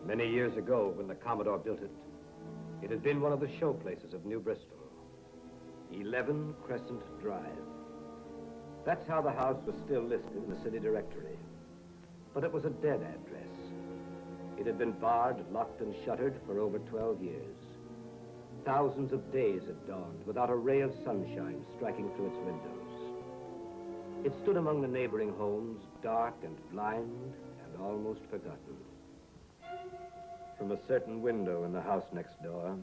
Many years ago, when the Commodore built it, it had been one of the show places of New Bristol. 11 Crescent Drive. That's how the house was still listed in the city directory. But it was a dead address. It had been barred, locked, and shuttered for over 12 years. Thousands of days had dawned without a ray of sunshine striking through its windows. It stood among the neighboring homes, dark and blind and almost forgotten. From a certain window in the house next door,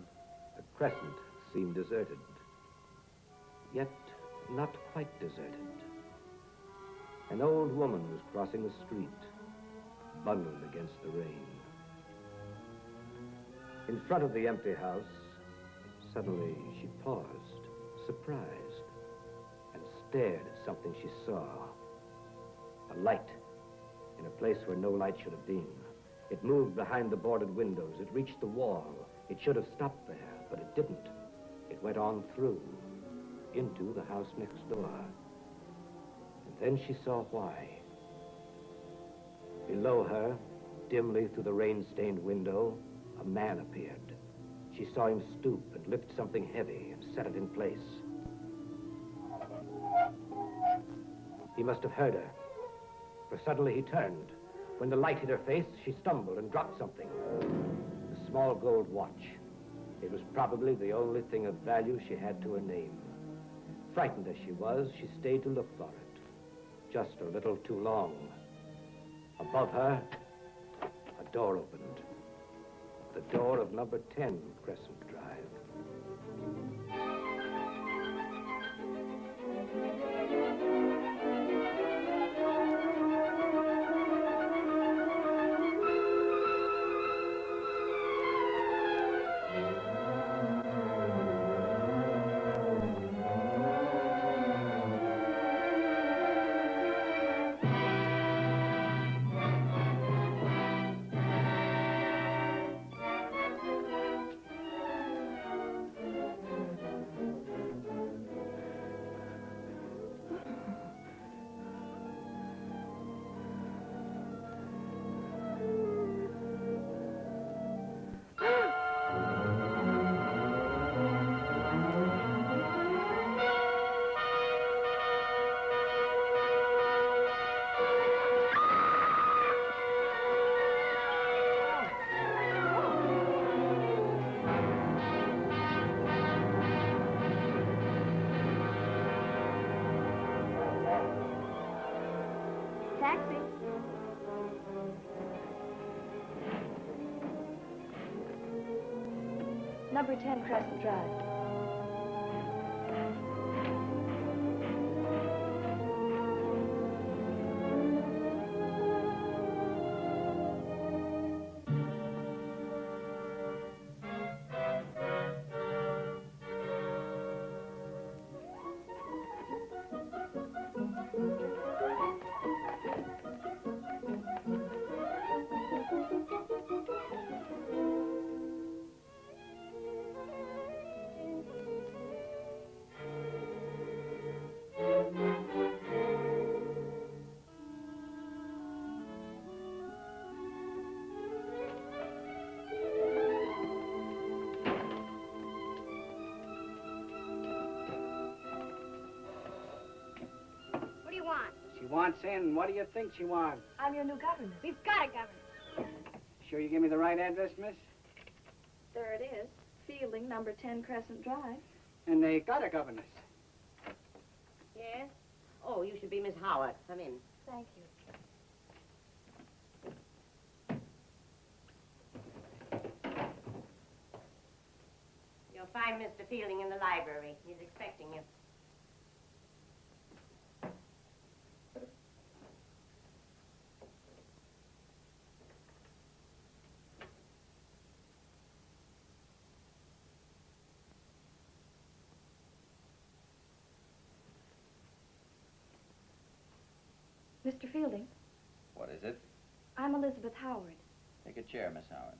the Crescent seemed deserted. Yet not quite deserted. An old woman was crossing the street, bundled against the rain. In front of the empty house, suddenly she paused, surprised, and stared at something she saw. A light in a place where no light should have been. It moved behind the boarded windows. It reached the wall. It should have stopped there, but it didn't. It went on through, into the house next door. And then she saw why. Below her, dimly through the rain-stained window, a man appeared. She saw him stoop and lift something heavy and set it in place. He must have heard her, for suddenly he turned. When the light hit her face, she stumbled and dropped something. A small gold watch. It was probably the only thing of value she had to her name. Frightened as she was, she stayed to look for it. Just a little too long. Above her, a door opened. The door of number 10 Crescent Drive. Taxi. Number 10 Crescent Drive. Wants in. What do you think she wants? I'm your new governess. We've got a governess. Sure you give me the right address, miss? There it is. Fielding, number 10 Crescent Drive. And they got a governess. Yes? Oh, you should be Miss Howard. Come in. Thank you. You'll find Mr. Fielding in the library. He's expecting you. Mr. Fielding. What is it? I'm Elizabeth Howard. Take a chair, Miss Howard.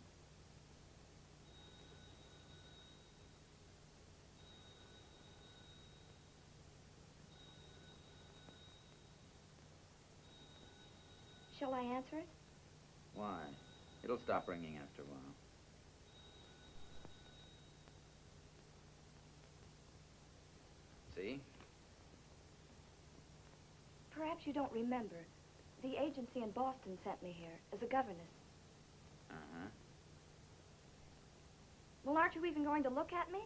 Shall I answer it? Why? It'll stop ringing after a while. See? Perhaps you don't remember. The agency in Boston sent me here as a governess. Uh-huh. Well, aren't you even going to look at me?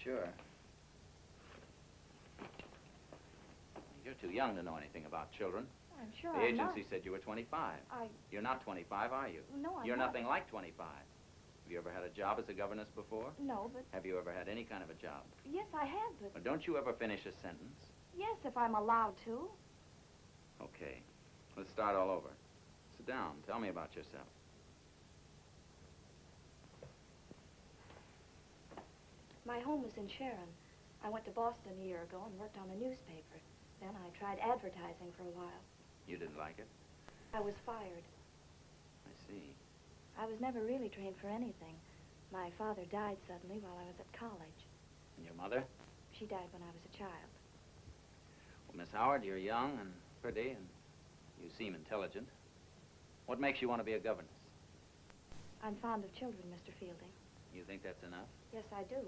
Sure. You're too young to know anything about children. I'm sure The I'm not. agency said you were 25. You're not 25, are you? No, I'm You're not. nothing like 25. Have you ever had a job as a governess before? No, but... Have you ever had any kind of a job? Yes, I have, but... Well, don't you ever finish a sentence? Yes, if I'm allowed to. Okay. Let's start all over. Sit down. Tell me about yourself. My home was in Sharon. I went to Boston a year ago and worked on a newspaper. Then I tried advertising for a while. You didn't like it? I was fired. I see. I was never really trained for anything. My father died suddenly while I was at college. And your mother? She died when I was a child. Well, Miss Howard, you're young and pretty, and you seem intelligent. What makes you want to be a governess? I'm fond of children, Mr. Fielding. You think that's enough? Yes, I do.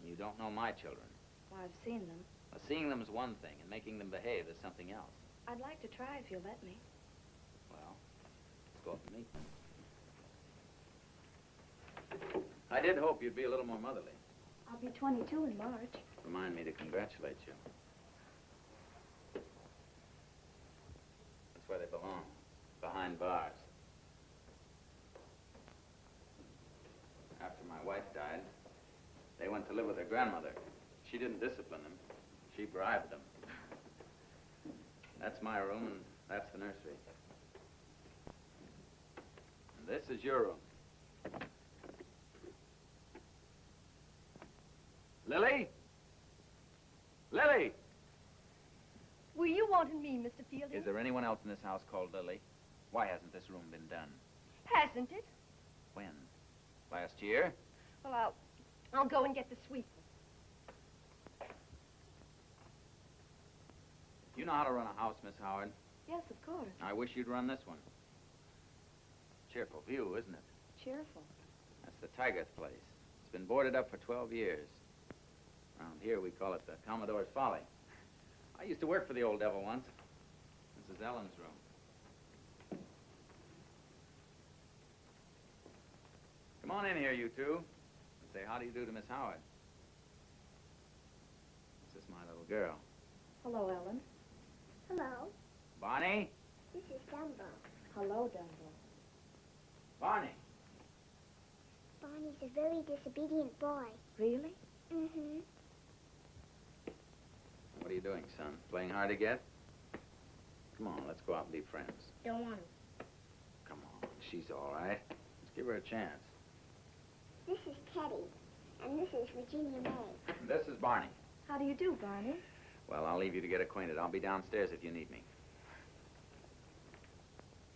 You don't know my children. Well, I've seen them. Well, seeing them is one thing, and making them behave is something else. I'd like to try if you'll let me. Well, let's go up and meet them. I did hope you'd be a little more motherly. I'll be 22 in March. Remind me to congratulate you. That's where they belong, behind bars. After my wife died, they went to live with their grandmother. She didn't discipline them. She bribed them. That's my room, and that's the nursery. And this is your room. Lily? Lily! Were you wanting me, Mr. Fielding? Is there anyone else in this house called Lily? Why hasn't this room been done? Hasn't it? When? Last year? Well, I'll go and get the sweeper. You know how to run a house, Miss Howard. Yes, of course. I wish you'd run this one. Cheerful view, isn't it? Cheerful. That's the Tiger's place. It's been boarded up for 12 years. Around here, we call it the Commodore's Folly. I used to work for the old devil once. This is Ellen's room. Come on in here, you two. And say how do you do to Miss Howard. This is my little girl. Hello, Ellen. Hello, Barney? this is Dumbo. Hello, Dumbo. Barney? Barney's a very disobedient boy. Really? Mm-hmm. What are you doing, son? Playing hard to get? Come on, let's go out and be friends. Don't want to. Come on, she's all right. Let's give her a chance. This is Teddy, and this is Virginia May. This is Barney. How do you do, Barney? Well, I'll leave you to get acquainted. I'll be downstairs if you need me.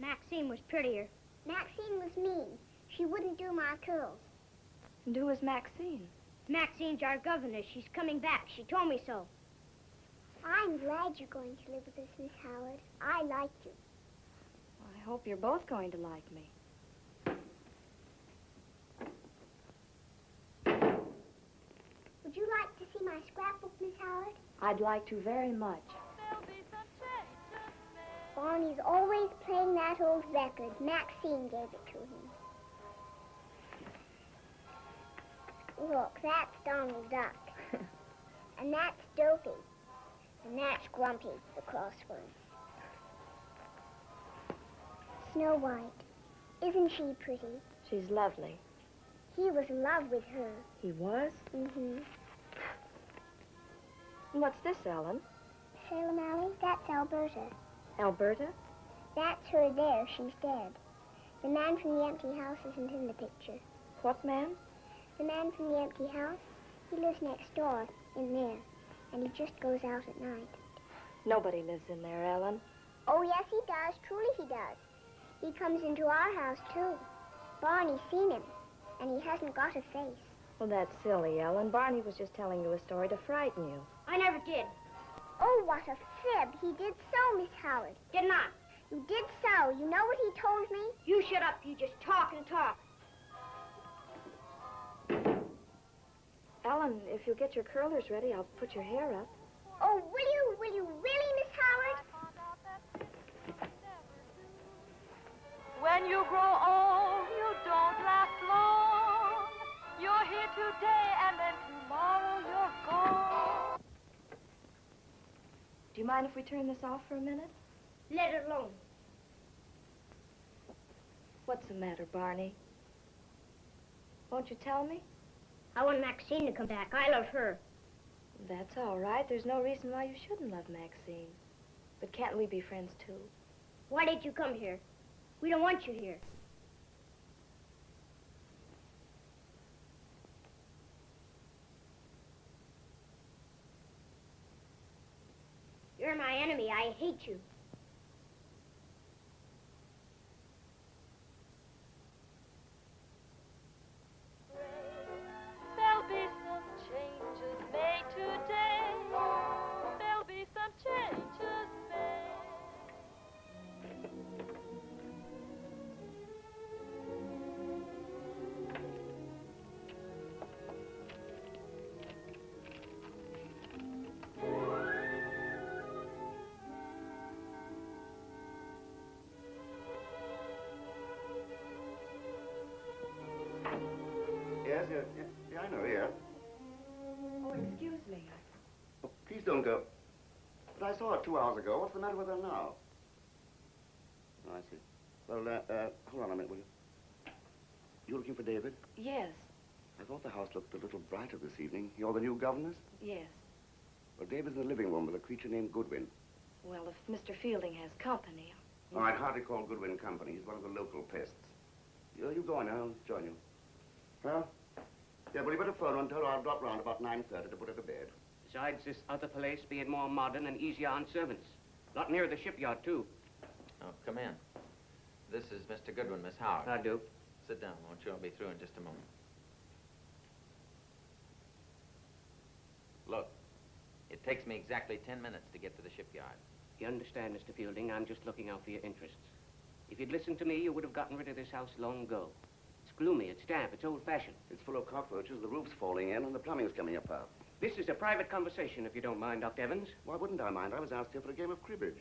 Maxine was prettier. Maxine was mean. She wouldn't do my curls. And who is Maxine? Maxine's our governess. She's coming back. She told me so. I'm glad you're going to live with us, Miss Howard. I like you. I hope you're both going to like me. Would you like to see my scrapbook, Miss Howard? I'd like to very much. Barney's always playing that old record. Maxine gave it to him. Look, that's Donald Duck. And that's Dopey. And that's Grumpy, the crossword. Snow White. Isn't she pretty? She's lovely. He was in love with her. He was? Mm-hmm. And what's this, Ellen? Salem Alley, that's Alberta. Alberta? That's her there. She's dead. The man from the empty house isn't in the picture. What man? The man from the empty house, he lives next door, in there. And he just goes out at night. Nobody lives in there, Ellen. Oh, yes, he does. Truly he does. He comes into our house, too. Barney's seen him, and he hasn't got a face. Well, that's silly, Ellen. Barney was just telling you a story to frighten you. I never did. Oh, what a fib. He did so, Miss Howard. Did not. You did so. You know what he told me? You shut up. You just talk and talk. Ellen, if you'll get your curlers ready, I'll put your hair up. Oh, will you? Will you really, Miss Howard? When you grow old, you don't last long. You're here today and then tomorrow you're gone. Do you mind if we turn this off for a minute? Let it alone. What's the matter, Barney? Won't you tell me? I want Maxine to come back. I love her. That's all right. There's no reason why you shouldn't love Maxine. But can't we be friends, too? Why did you come here? We don't want you here. You're my enemy. I hate you. There'll be some changes made today. There'll be some changes made. Yes, yeah, I know, yeah. Oh, excuse me. Oh, please don't go. But I saw her 2 hours ago. What's the matter with her now? Oh, I see. Well, hold on a minute, will you? You looking for David? Yes, I thought the house looked a little brighter this evening. You're the new governess? yes. Well, David's in the living room with a creature named Goodwin. Well, if Mr. Fielding has company. Oh, I'd hardly call Goodwin company. He's one of the local pests. You go on, I'll join you. Well, yeah, well, you better phone her and tell her I'll drop round about 9:30 to put her to bed. Besides, this other place being more modern and easier on servants. A lot nearer the shipyard, too. Oh, come in. This is Mr. Goodwin, Miss Howard. I do. Sit down, won't you? I'll be through in just a moment. Look, it takes me exactly 10 minutes to get to the shipyard. You understand, Mr. Fielding, I'm just looking out for your interests. If you'd listened to me, you would have gotten rid of this house long ago. It's gloomy, it's damp, it's old-fashioned. It's full of cockroaches, the roof's falling in, and the plumbing's coming apart. This is a private conversation, if you don't mind, Dr. Evans. Why wouldn't I mind? I was asked here for a game of cribbage.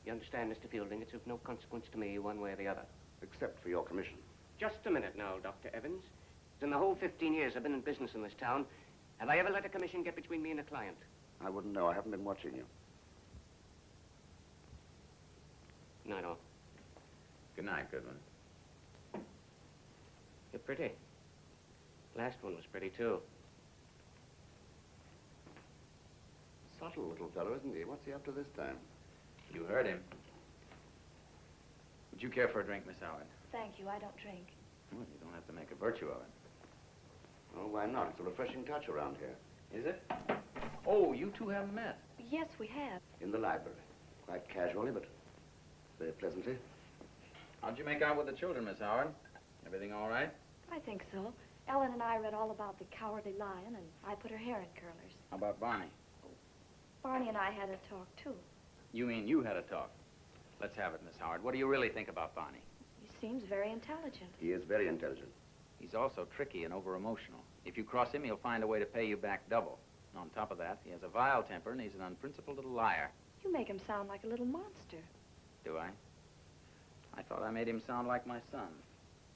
You understand, Mr. Fielding, it's of no consequence to me one way or the other. Except for your commission. Just a minute now, Dr. Evans. In the whole 15 years I've been in business in this town, have I ever let a commission get between me and a client? I wouldn't know. I haven't been watching you. Night all. Good night, Goodwin. You're pretty. Last one was pretty, too. Subtle little fellow, isn't he? What's he up to this time? You heard him. Would you care for a drink, Miss Howard? Thank you, I don't drink. Well, you don't have to make a virtue of it. Oh, why not? It's a refreshing touch around here. Is it? Oh, you two haven't met. Yes, we have. In the library. Quite casually, but very pleasantly. How'd you make out with the children, Miss Howard? Everything all right? I think so. Ellen and I read all about the Cowardly Lion, and I put her hair in curlers. How about Barney? Barney and I had a talk, too. You mean you had a talk? Let's have it, Miss Howard. What do you really think about Barney? He seems very intelligent. He is very intelligent. He's also tricky and over-emotional. If you cross him, he'll find a way to pay you back double. And on top of that, he has a vile temper, and he's an unprincipled little liar. You make him sound like a little monster. Do I? I thought I made him sound like my son.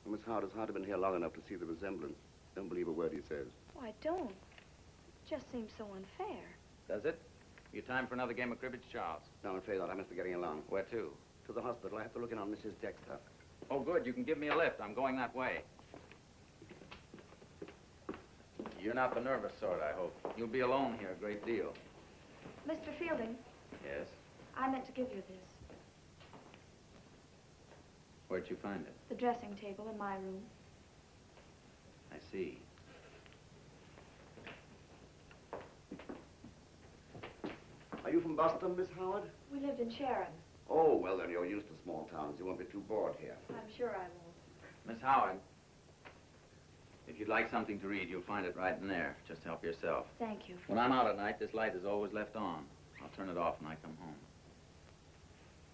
Well, Miss Howard has hardly been here long enough to see the resemblance. Don't believe a word he says. Oh, I don't. It just seems so unfair. Does it? You time for another game of cribbage, Charles? No, I'm afraid not. I must be getting along. Where to? To the hospital. I have to look in on Mrs. Dexter. Oh, good. You can give me a lift. I'm going that way. You're not the nervous sort, I hope. You'll be alone here a great deal. Mr. Fielding, Yes? I meant to give you this. Where'd you find it? The dressing table in my room. I see. Are you from Boston, Miss Howard? We lived in Sharon. Oh, well, then you're used to small towns. You won't be too bored here. I'm sure I won't. Miss Howard, if you'd like something to read, you'll find it right in there. Just help yourself. Thank you. When I'm out at night, this light is always left on. I'll turn it off when I come home.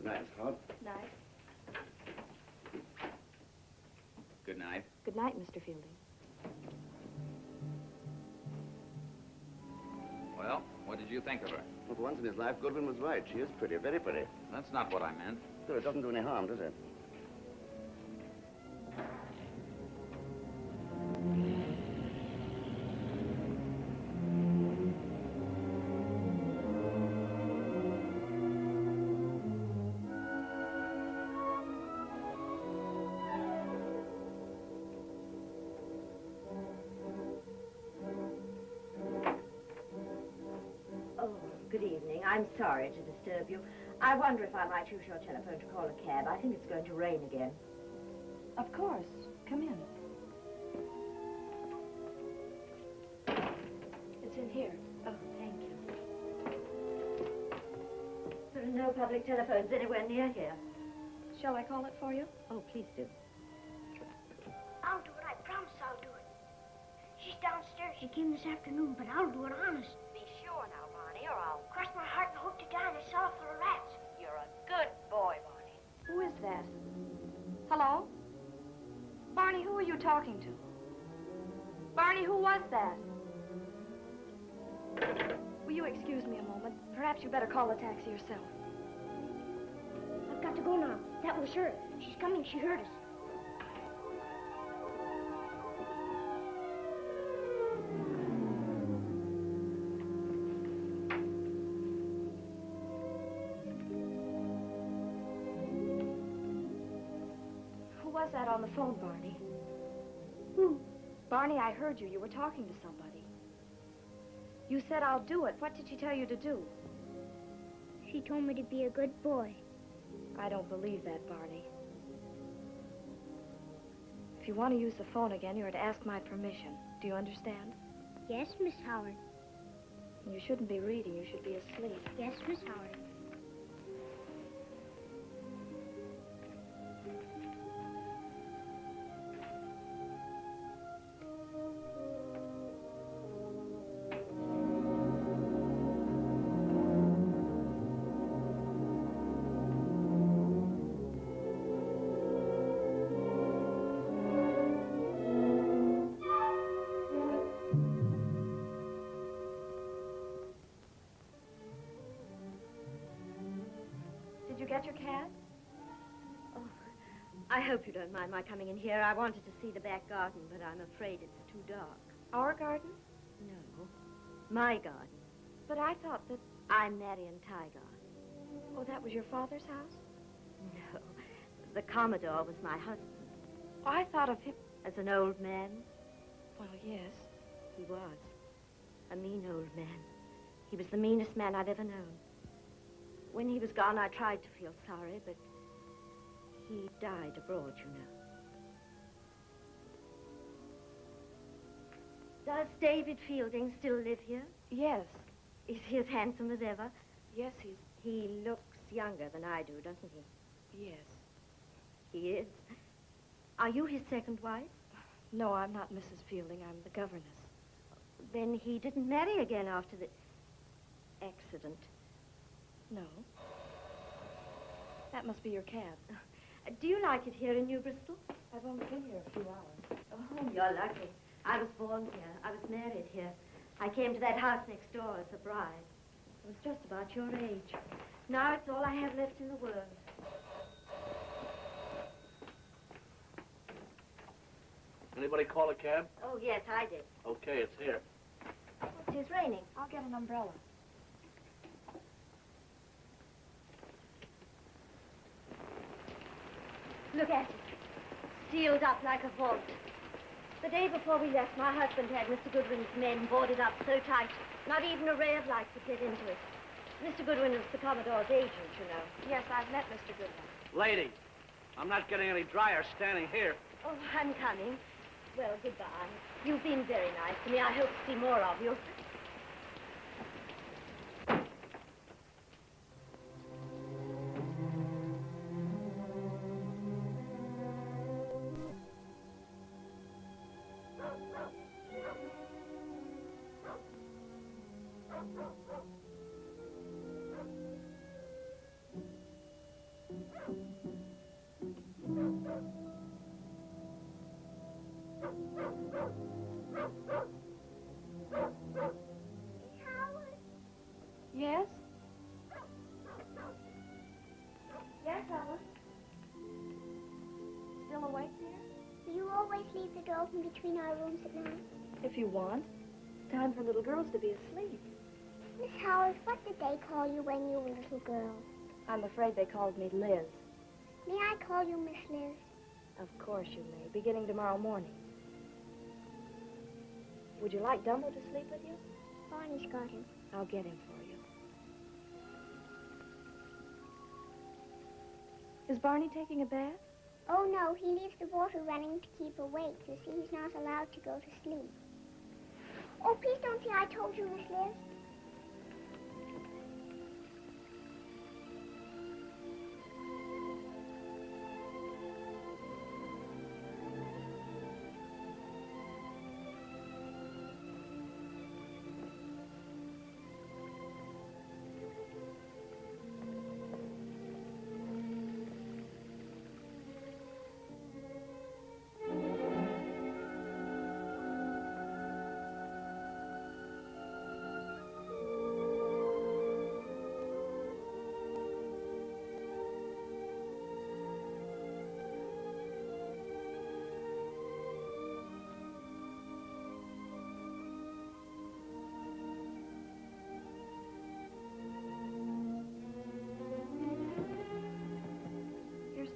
Good night, Miss Howard. Night. Good night. Good night, Mr. Fielding. Well, what did you think of her? Well, for once in his life, Goodwin was right. She is pretty, very pretty. That's not what I meant. Still, it doesn't do any harm, does it? Good evening. I'm sorry to disturb you. I wonder if I might use your telephone to call a cab. I think it's going to rain again. Of course. Come in. It's in here. Oh, thank you. There are no public telephones anywhere near here. Shall I call it for you? Oh, please do. I'll do it. I promise I'll do it. She's downstairs. She came this afternoon, but I'll do it honest. Be sure now, Barney, or I'll... Cross my heart and hope to die in a cellar full of rats. You're a good boy, Barney. Who is that? Hello? Barney, who are you talking to? Barney, who was that? Will you excuse me a moment? Perhaps you better call the taxi yourself. I've got to go now. That was her. She's coming. She heard us. Who was that on the phone, Barney? Who? Barney, I heard you. You were talking to somebody. You said, I'll do it. What did she tell you to do? She told me to be a good boy. I don't believe that, Barney. If you want to use the phone again, you're to ask my permission. Do you understand? Yes, Miss Howard. You shouldn't be reading. You should be asleep. Yes, Miss Howard. Did you get your cab? Oh, I hope you don't mind my coming in here. I wanted to see the back garden, but I'm afraid it's too dark. Our garden? No, my garden. But I thought that... I'm Marion Tygar. Oh, that was your father's house? No, the Commodore was my husband. Oh, I thought of him... As an old man, Well, yes. he was. A mean old man. He was the meanest man I've ever known. When he was gone, I tried to feel sorry, but he died abroad, you know. Does David Fielding still live here? Yes. Is he as handsome as ever? Yes, He looks younger than I do, doesn't he? Yes. He is. Are you his second wife? No, I'm not Mrs. Fielding. I'm the governess. Then he didn't marry again after the accident. No. That must be your cab. Do you like it here in New Bristol? I've only been here a few hours. Oh, you're lucky. I was born here. I was married here. I came to that house next door as a bride. I was just about your age. Now it's all I have left in the world. Anybody call a cab? Oh, yes, I did. Okay, it's here. It is raining. I'll get an umbrella. Look at it. Sealed up like a vault. The day before we left, my husband had Mr. Goodwin's men boarded up so tight, not even a ray of light could get into it. Mr. Goodwin is the Commodore's agent, you know. Yes, I've met Mr. Goodwin. Lady, I'm not getting any drier standing here. Oh, I'm coming. Well, goodbye. You've been very nice to me. I hope to see more of you. Trouble. Still awake, dear? Do you always leave the door open between our rooms at night? If you want. It's time for little girls to be asleep. Miss Howard, what did they call you when you were a little girl? I'm afraid they called me Liz. May I call you Miss Liz? Of course you may, beginning tomorrow morning. Would you like Dumbo to sleep with you? Barney's got him. I'll get him for you. Is Barney taking a bath? Oh, no, he leaves the water running to keep awake. You see, he's not allowed to go to sleep. Oh, please don't say I told you, Miss Liz.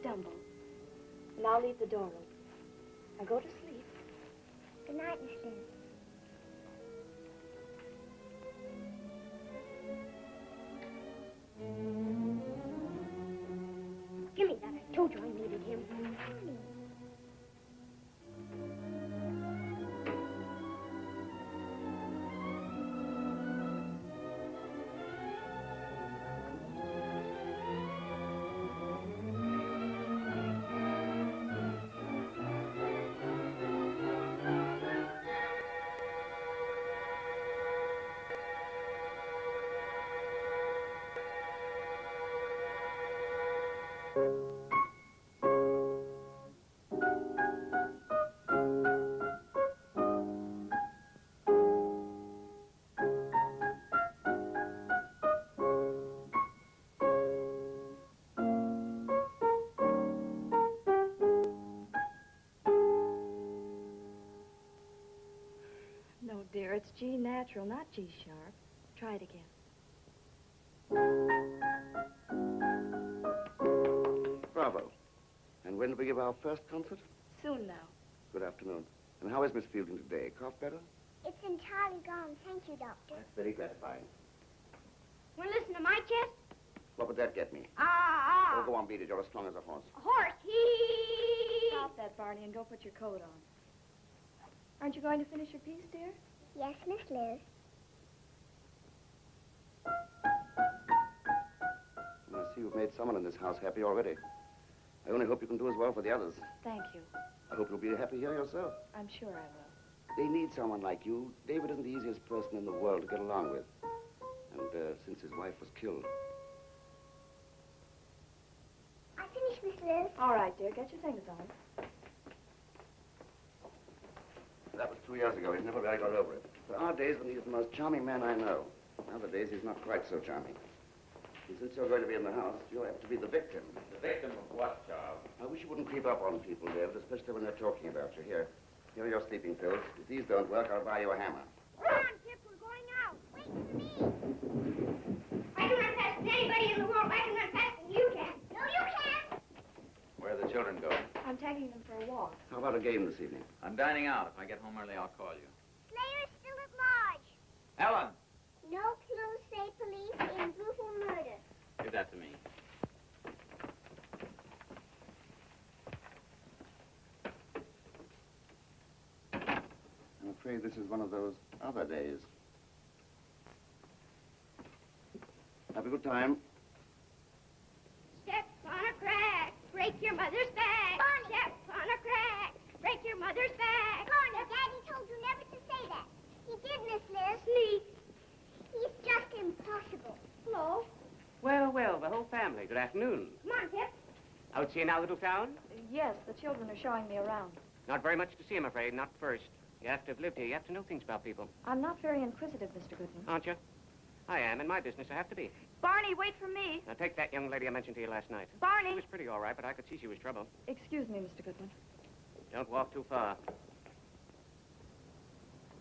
Dumbo. And I'll leave the door open. Now go to sleep. Good night, Miss Liz. Give me that. I told you I needed him. No, dear, it's G natural, not G sharp. Try it again. Bravo. And when do we give our first concert? Soon now. Good afternoon. And how is Miss Fielding today? Cough better? It's entirely gone. Thank you, Doctor. That's very gratifying. Want to listen to my chest? What would that get me? Ah, Oh, go on, beat it. You're as strong as a horse. A horse. He. Stop that, Barney, and go put your coat on. Aren't you going to finish your piece, dear? Yes, Miss Liz. I see you've made someone in this house happy already. I only hope you can do as well for the others. Thank you. I hope you'll be happy here yourself. I'm sure I will. They need someone like you. David isn't the easiest person in the world to get along with. And since his wife was killed. I finished, Miss Liz. All right, dear. Get your things on. That was 2 years ago. He's never really got over it. There are days when he's the most charming man I know. Other days he's not quite so charming. And since you're going to be in the house, you'll have to be the victim. The victim of what, Charles? I wish you wouldn't creep up on people, David, especially when they're talking about you. Here are your sleeping pills. If these don't work, I'll buy you a hammer. Come on, Chip, we're going out. Wait for me. I can run faster than anybody in the world. I can run faster than you can. No, you can't. Where are the children going? I'm taking them for a walk. How about a game this evening? I'm dining out. If I get home early, I'll call you. Slayer's still at large. Ellen! No clues say police in brutal murder. Give that to me. I'm afraid this is one of those other days. Have a good time. Step on a crack, break your mother's back. Barney. Step on a crack, break your mother's back. Barney, Daddy told you never to say that. He did, Miss Liz. Sneak. He's just impossible. Hello. Well, well, the whole family. Good afternoon. Come on, Pip. Out seeing our little town? Yes, the children are showing me around. Not very much to see, I'm afraid. Not first. You have to have lived here. You have to know things about people. I'm not very inquisitive, Mr. Goodwin. Aren't you? I am. In my business, I have to be. Barney, wait for me. Now, take that young lady I mentioned to you last night. Barney. She was pretty all right, but I could see she was trouble. Excuse me, Mr. Goodwin. Don't walk too far.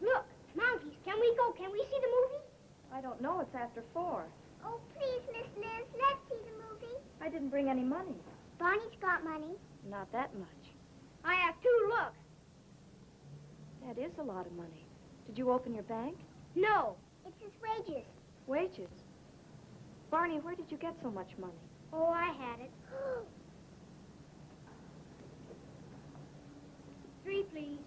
Look, monkeys. Can we go? Can we see the movie? I don't know. It's after 4. Oh, please, Miss Liz, let's see the movie. I didn't bring any money. Barney's got money. Not that much. I have 2, look. That is a lot of money. Did you open your bank? No. It's his wages. Wages. Barney, where did you get so much money? Oh, I had it. 3, please.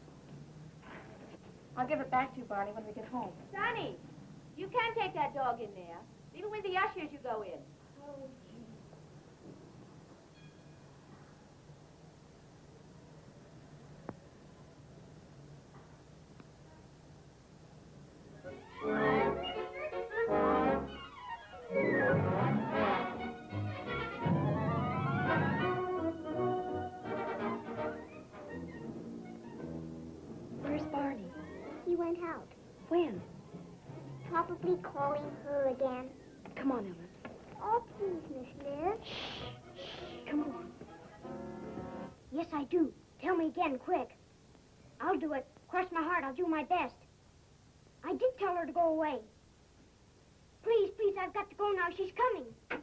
I'll give it back to you, Barney, when we get home. Sonny, you can't take that dog in there. Even with the ushers, you go in. Oh, Where's Barney? He went out. When? Probably calling her again. Come on, Ellen. Oh, please, Miss Liz. Come on. yes, I do. Tell me again, quick. I'll do it. Cross my heart, I'll do my best. I did tell her to go away. Please, please, I've got to go now. She's coming.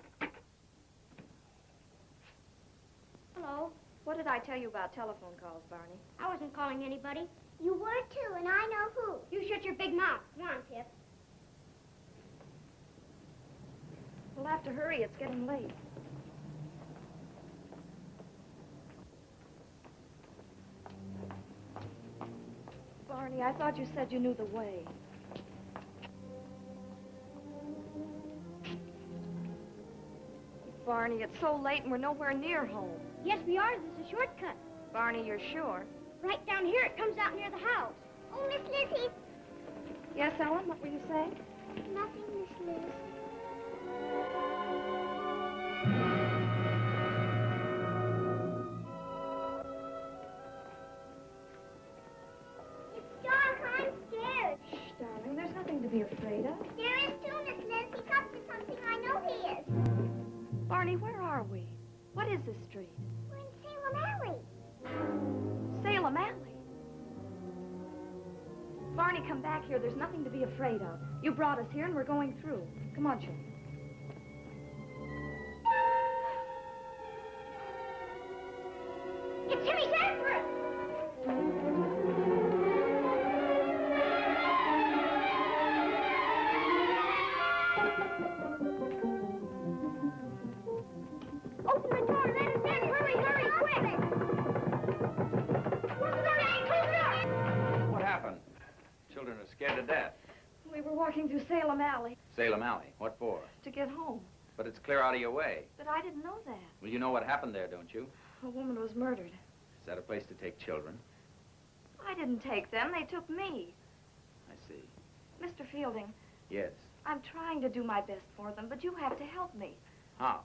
Hello. What did I tell you about telephone calls, Barney? I wasn't calling anybody. You were too, and I know who. You shut your big mouth. Come on, Tip. We'll have to hurry. It's getting late. Barney, I thought you said you knew the way. Barney, it's so late and we're nowhere near home. Yes, we are. There's a shortcut. Barney, you're sure? Right down here, it comes out near the house. Oh, Miss Lizzie. Yes, Ellen, what were you saying? Nothing, Miss Liz. It's dark. I'm scared. Shh, darling, there's nothing to be afraid of. There is too, Miss Liz. He's up to something. I know he is. Barney, where are we? What is this street? We're in Salem Alley. Salem Alley. Barney, come back here. There's nothing to be afraid of. You brought us here and we're going through. Come on, children. It's Timmy Sanford! Open the door, let us in. Hurry, hurry, quick! Close the door! What happened? Children are scared to death. We were walking through Salem Alley Salem Alley. What for? to get home. But it's clear out of your way. But I didn't know that. Well, you know what happened there, don't you? A woman was murdered. Is that a place to take children? I didn't take them. They took me. I see. Mr. Fielding, Yes. I'm trying to do my best for them, but you have to help me. How?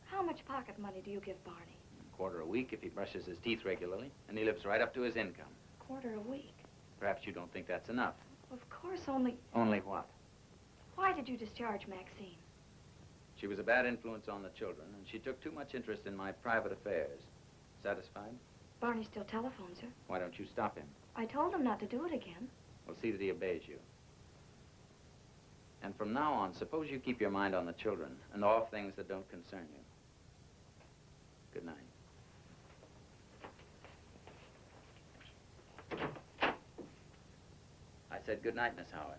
How much pocket money do you give Barney? $1 a week if he brushes his teeth regularly, and he lives right up to his income. $1 a week. Perhaps you don't think that's enough. Of course, only... Only what? Why did you discharge Maxine? She was a bad influence on the children, and she took too much interest in my private affairs. Satisfied? Barney still telephones her. Why don't you stop him? I told him not to do it again. We'll see that he obeys you. And from now on, suppose you keep your mind on the children and off things that don't concern you. Good night. I said good night, Miss Howard.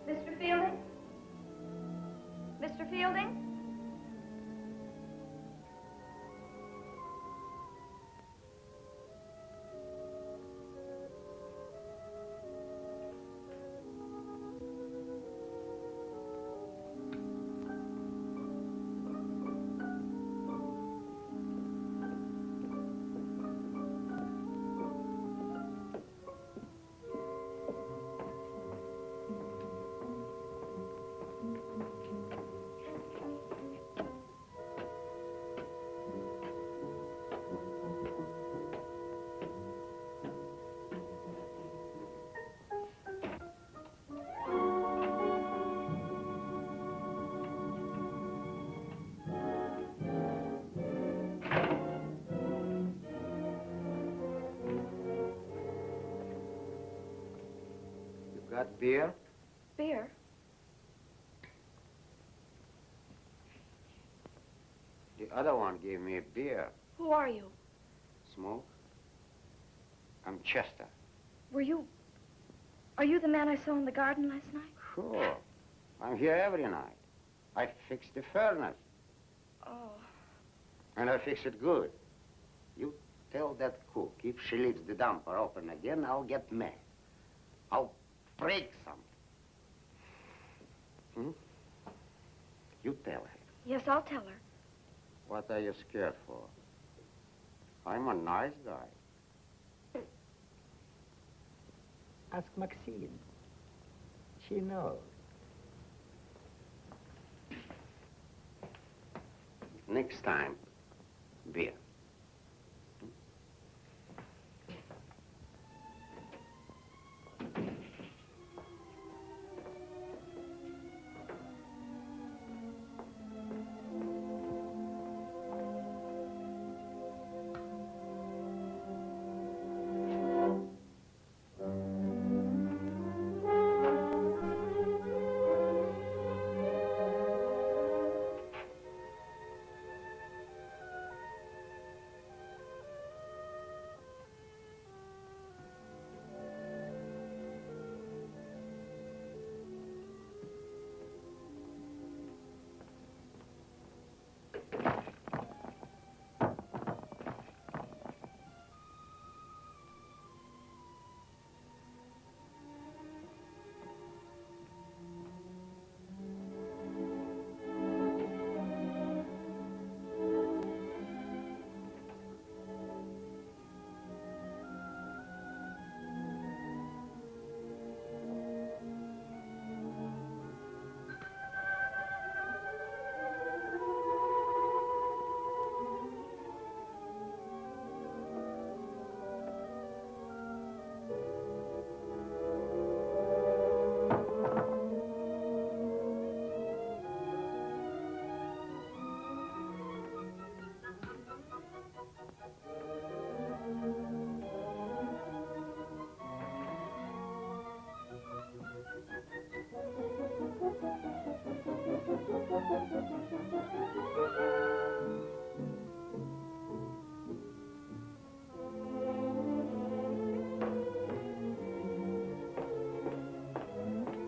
Mr. Fielding? Mr. Fielding? got beer? Beer? The other one gave me a beer. Who are you? Smoke? I'm Chester. Are you the man I saw in the garden last night? Sure. I'm here every night. I fix the furnace. Oh. And I fix it good. You tell that cook, if she leaves the dumper open again, I'll get mad. I'll break something. You tell her. Yes, I'll tell her. What are you scared for? I'm a nice guy. Ask Maxine. She knows. Next time, beer.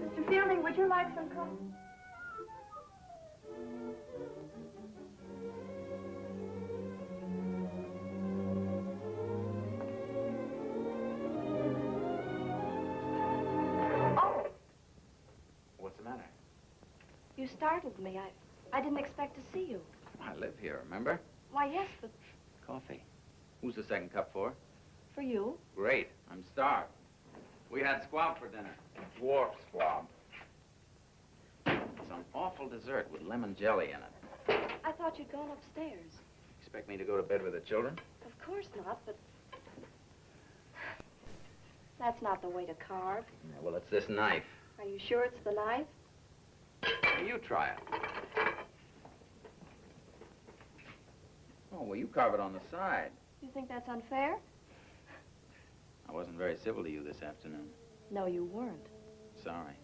Mr. Fielding, would you like some coffee? Oh, What's the matter? you startled me. I didn't expect to see you. I live here, remember? Why, yes, but Coffee. Who's the second cup for? for you. Great. I'm starved. We had squab for dinner. Dwarf squab. Some awful dessert with lemon jelly in it. I thought you'd gone upstairs. Expect me to go to bed with the children? Of course not, but that's not the way to carve. Yeah, well, it's this knife. Are you sure it's the knife? You try it. Oh, well, you carve it on the side. You think that's unfair? I wasn't very civil to you this afternoon. No, you weren't. Sorry.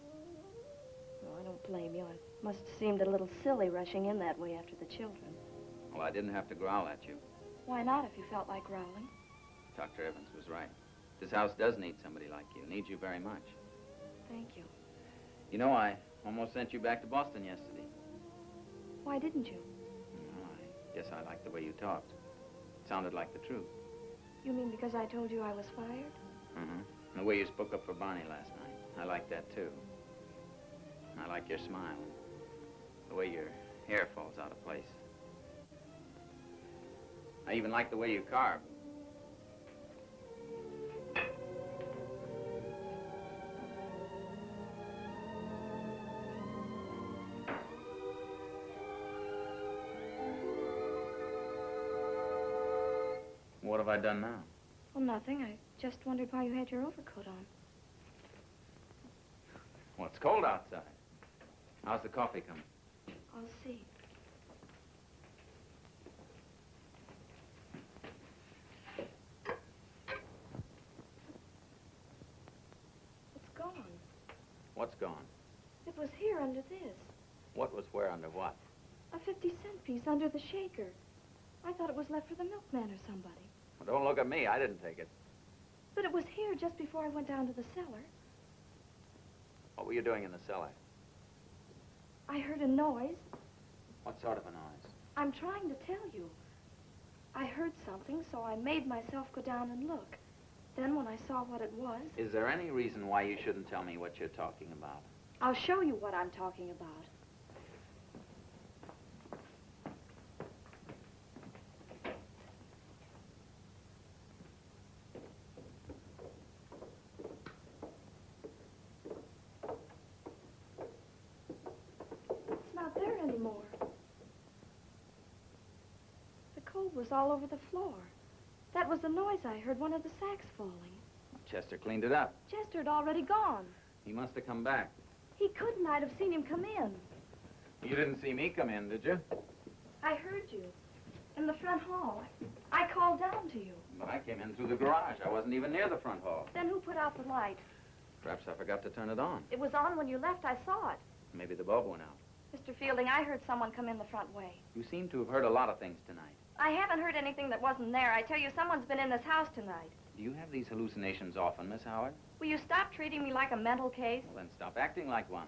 No, I don't blame you. I must have seemed a little silly rushing in that way after the children. Well, I didn't have to growl at you. Why not, if you felt like growling? Dr. Evans was right. This house does need somebody like you. Needs you very much. Thank you. You know, I almost sent you back to Boston yesterday. Why didn't you? Well, I guess I liked the way you talked. It sounded like the truth. You mean because I told you I was fired? Mm-hmm. And the way you spoke up for Barney last night. I like that, too. And I like your smile. The way your hair falls out of place. I even like the way you carve. What have I done now? Well, nothing. I just wondered why you had your overcoat on. Well, it's cold outside. How's the coffee coming? I'll see. It's gone. was here under this. What was where under what? A 50-cent piece under the shaker. I thought it was left for the milkman or somebody. Well, don't look at me. I didn't take it. But it was here just before I went down to the cellar. What were you doing in the cellar? I heard a noise. What sort of a noise? I'm trying to tell you. I heard something, so I made myself go down and look. Then when I saw what it was... Is there any reason why you shouldn't tell me what you're talking about? I'll show you what I'm talking about. It's not there anymore. The coal was all over the floor. That was the noise I heard, one of the sacks falling. Chester cleaned it up. Chester had already gone. He must have come back. He couldn't. I'd have seen him come in. You didn't see me come in, did you? I heard you. In the front hall. I called down to you. But I came in through the garage. I wasn't even near the front hall. Then who put out the light? Perhaps I forgot to turn it on. It was on when you left. I saw it. Maybe the bulb went out. Mr. Fielding, I heard someone come in the front way. You seem to have heard a lot of things tonight. I haven't heard anything that wasn't there. I tell you, someone's been in this house tonight. Do you have these hallucinations often, Miss Howard? Will you stop treating me like a mental case? Well, then stop acting like one.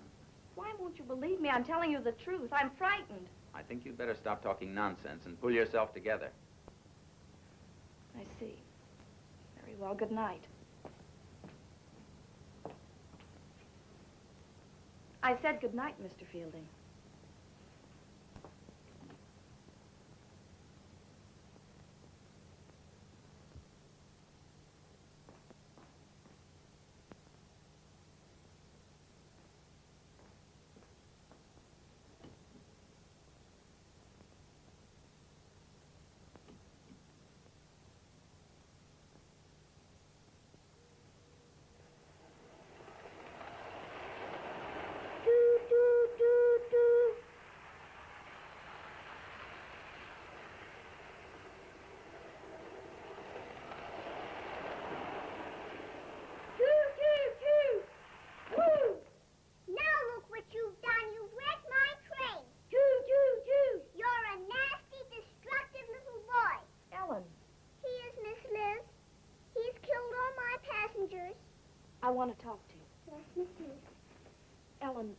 Why won't you believe me? I'm telling you the truth. I'm frightened. I think you'd better stop talking nonsense and pull yourself together. I see. Very well, good night. I said good night, Mr. Fielding. I want to talk to you. Yes, Mrs. Ellen,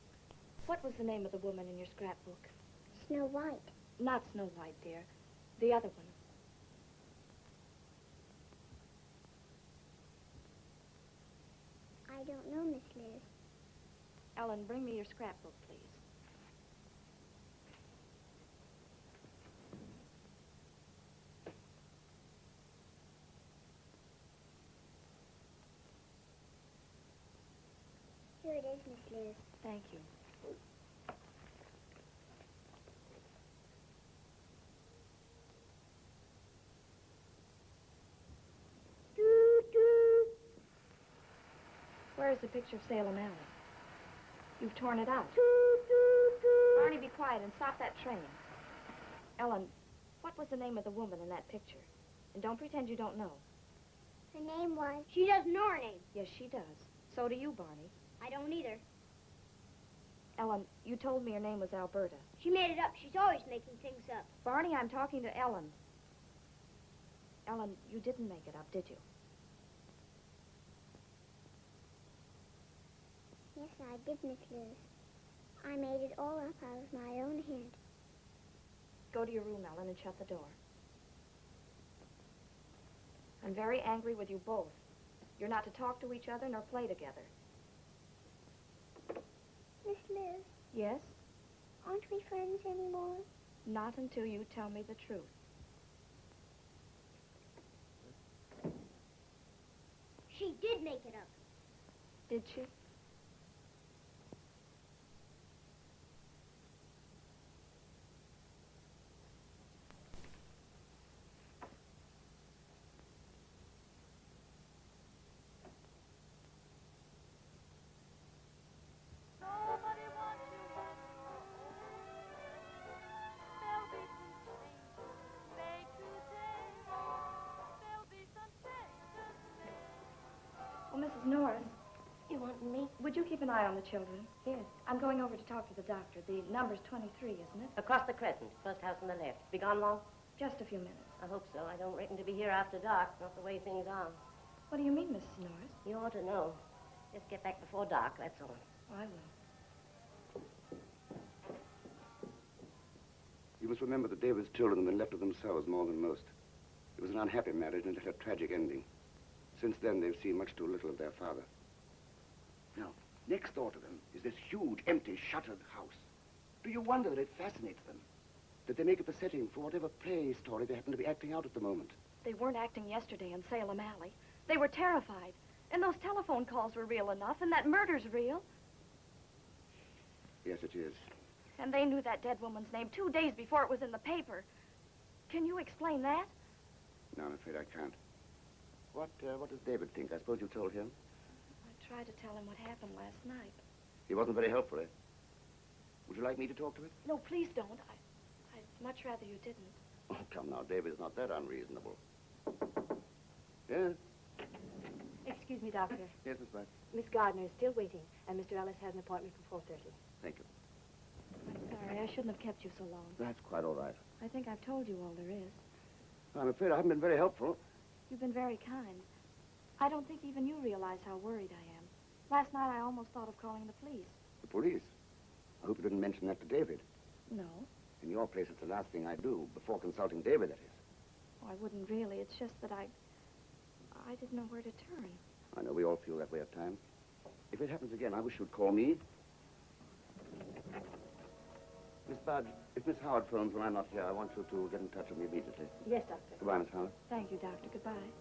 what was the name of the woman in your scrapbook? Snow White. Not Snow White, dear. The other one. I don't know, Miss Liz. Ellen, bring me your scrapbook, please. Here it is, Miss Liz. Thank you. Where's the picture of Salem Alley? You've torn it out. Barney, be quiet and stop that train. Ellen, what was the name of the woman in that picture? And don't pretend you don't know. Her name was... She doesn't know her name. Yes, she does. So do you, Barney. I don't either. Ellen, you told me her name was Alberta. She made it up. She's always making things up. Barney, I'm talking to Ellen. Ellen, you didn't make it up, did you? Yes, I did, Miss Liz. I made it all up out of my own head. Go to your room, Ellen, and shut the door. I'm very angry with you both. You're not to talk to each other nor play together. Miss Liz, Yes? aren't we friends anymore? Not until you tell me the truth. She did make it up. Did she? Nobody wants you when you're old. There'll be some changes made today. There'll be some changes made. Oh, Mrs. Norris. You want wanting me? Would you keep an eye on the children? Yes. I'm going over to talk to the doctor. The number's 23, isn't it? Across the Crescent, first house on the left. Be gone long? Just a few minutes. I hope so. I don't reckon to be here after dark, not the way things are. What do you mean, Mrs. Norris? You ought to know. Just get back before dark, that's all. I will. You must remember that David's children have been left to themselves more than most. It was an unhappy marriage and it had a tragic ending. Since then, they've seen much too little of their father. Now, next door to them is this huge, empty, shuttered house. Do you wonder that it fascinates them? That they make it the setting for whatever play story they happen to be acting out at the moment? They weren't acting yesterday in Salem Alley. They were terrified. And those telephone calls were real enough, and that murder's real. Yes, it is. And they knew that dead woman's name 2 days before it was in the paper. Can you explain that? No, I'm afraid I can't. What does David think? I suppose you told him? I tried to tell him what happened last night. He wasn't very helpful, eh? Would you like me to talk to him? No, please don't. I'd much rather you didn't. Oh, come now, David's not that unreasonable. Yes? Excuse me, Doctor. Yes, Miss Black. Miss Gardner is still waiting, and Mr. Ellis has an appointment for 4:30. Thank you. I'm sorry. I shouldn't have kept you so long. That's quite all right. I think I've told you all there is. I'm afraid I haven't been very helpful. You've been very kind. I don't think even you realize how worried I am. Last night, I almost thought of calling the police. The police? I hope you didn't mention that to David. No. In your place, it's the last thing I do, before consulting David, that is. Oh, I wouldn't really. It's just that I didn't know where to turn. I know we all feel that way at times. If it happens again, I wish you'd call me. Miss Budge, if Miss Howard phones when I'm not here, I want you to get in touch with me immediately. Yes, Doctor. Goodbye, Miss Howard. Thank you, Doctor. Goodbye.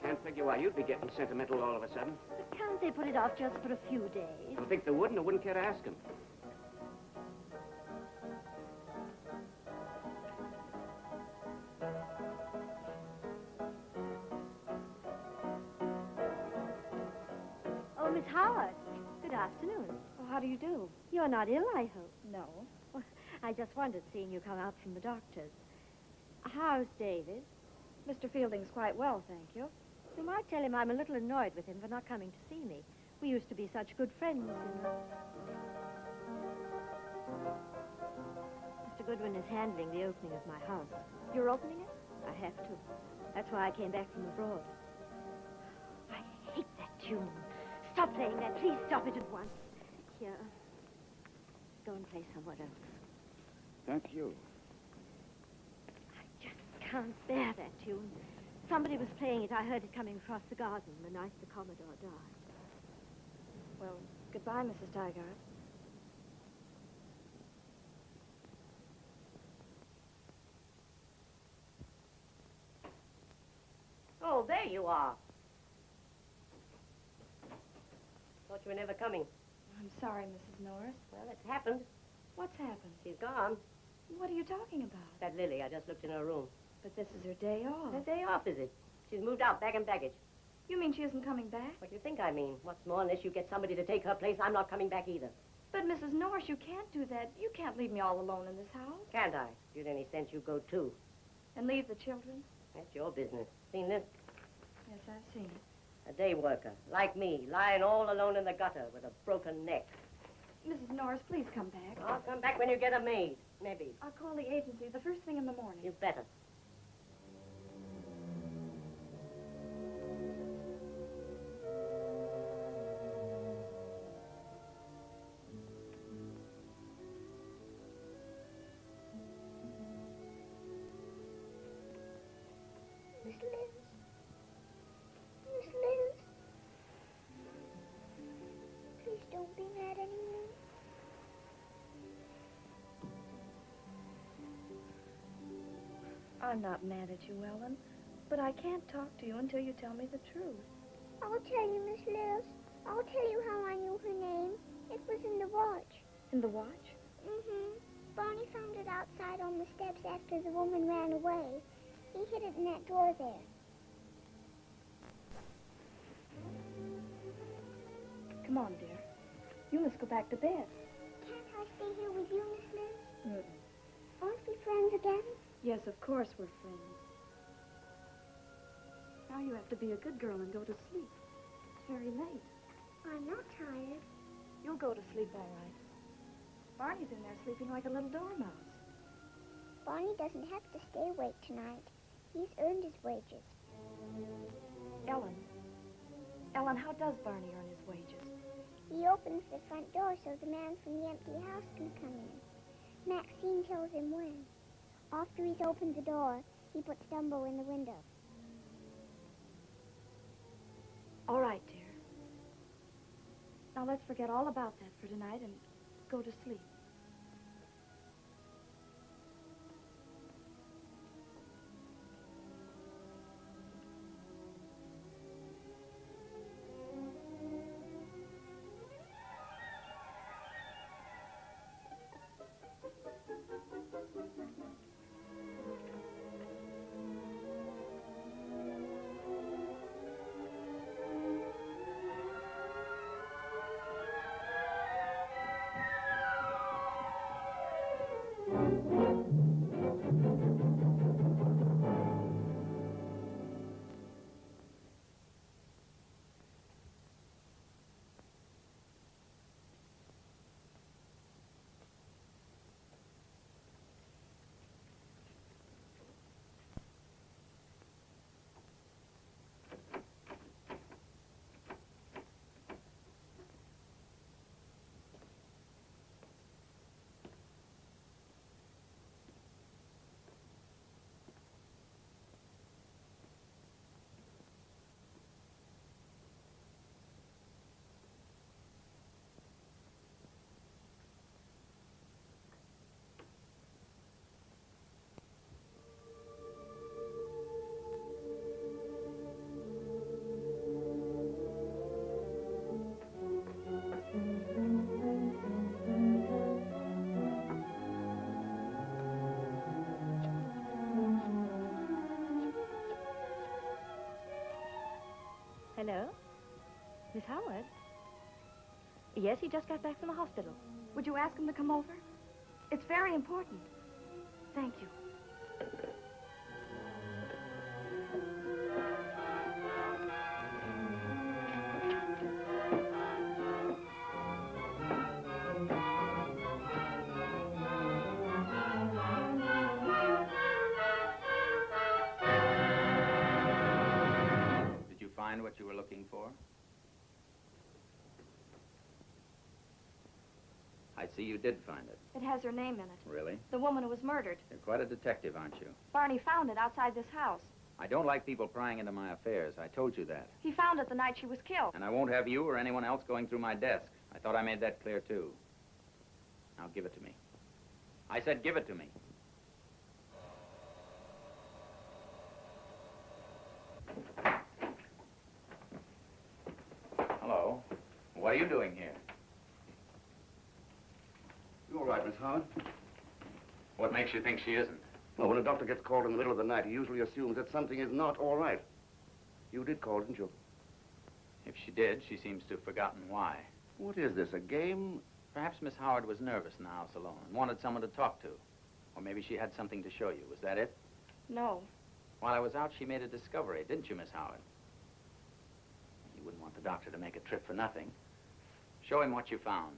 Can't figure why you'd be getting sentimental all of a sudden. But can't they put it off just for a few days? I think they would, and I wouldn't care to ask them. Oh, Miss Howard. Good afternoon. Well, how do you do? You're not ill, I hope. No. Well, I just wondered seeing you come out from the doctor's. How's David? Mr. Fielding's quite well, thank you. You might tell him I'm a little annoyed with him for not coming to see me. We used to be such good friends, you know. Mr. Goodwin is handling the opening of my house. You're opening it? I have to. That's why I came back from abroad. I hate that tune. Stop playing that. Please stop it at once. Here. Go and play somewhere else. Thank you. I just can't bear that tune. Somebody was playing it. I heard it coming across the garden the night the Commodore died. Well, goodbye, Mrs. Tygart. Oh, there you are. Thought you were never coming. I'm sorry, Mrs. Norris. Well, it's happened. What's happened? She's gone. What are you talking about? That Lily, I just looked in her room. But this is her day off. Her day off, is it? She's moved out, bag and baggage. You mean she isn't coming back? What do you think I mean? What's more, unless you get somebody to take her place, I'm not coming back either. But, Mrs. Norris, you can't do that. You can't leave me all alone in this house. Can't I? If you'd any sense, you go too. And leave the children? That's your business. Seen this? Yes, I've seen it. A day worker, like me, lying all alone in the gutter with a broken neck. Mrs. Norris, please come back. I'll come back when you get a maid. Maybe. I'll call the agency the first thing in the morning. You better. Miss Liz. Miss Liz. Please don't be mad anymore. I'm not mad at you, Ellen, but I can't talk to you until you tell me the truth. I'll tell you, Miss Liz. I'll tell you how I knew her name. It was in the watch. In the watch? Mm-hmm. Barney found it outside on the steps after the woman ran away. He hid it in that drawer there. Come on, dear. You must go back to bed. Can't I stay here with you, Miss Liz? Mm-mm. Aren't we friends again? Yes, of course we're friends. Now you have to be a good girl and go to sleep. very late. I'm not tired. You'll go to sleep all right. Barney's in there sleeping like a little dormouse. Barney doesn't have to stay awake tonight. He's earned his wages. Ellen, how does Barney earn his wages? He opens the front door so the man from the empty house can come in. Maxine tells him when. After he's opened the door, he puts Dumbo in the window. All right, dear. Now let's forget all about that for tonight and go to sleep. Hello? Miss Howard? Yes, he just got back from the hospital. Would you ask him to come over? It's very important. Thank you. What you were looking for? I see you did find it. It has her name in it. Really? The woman who was murdered. You're quite a detective, aren't you? Barney found it outside this house. I don't like people prying into my affairs. I told you that. He found it the night she was killed. And I won't have you or anyone else going through my desk. I thought I made that clear, too. Now give it to me. I said give it to me. Hello. What are you doing here? You all right, Miss Howard? What makes you think she isn't? Well, when a doctor gets called in the middle of the night, he usually assumes that something is not all right. You did call, didn't you? If she did, she seems to have forgotten why. What is this, a game? Perhaps Miss Howard was nervous in the house alone and wanted someone to talk to. Or maybe she had something to show you. Was that it? No. While I was out, she made a discovery, didn't you, Miss Howard? You wouldn't want the doctor to make a trip for nothing. Show him what you found.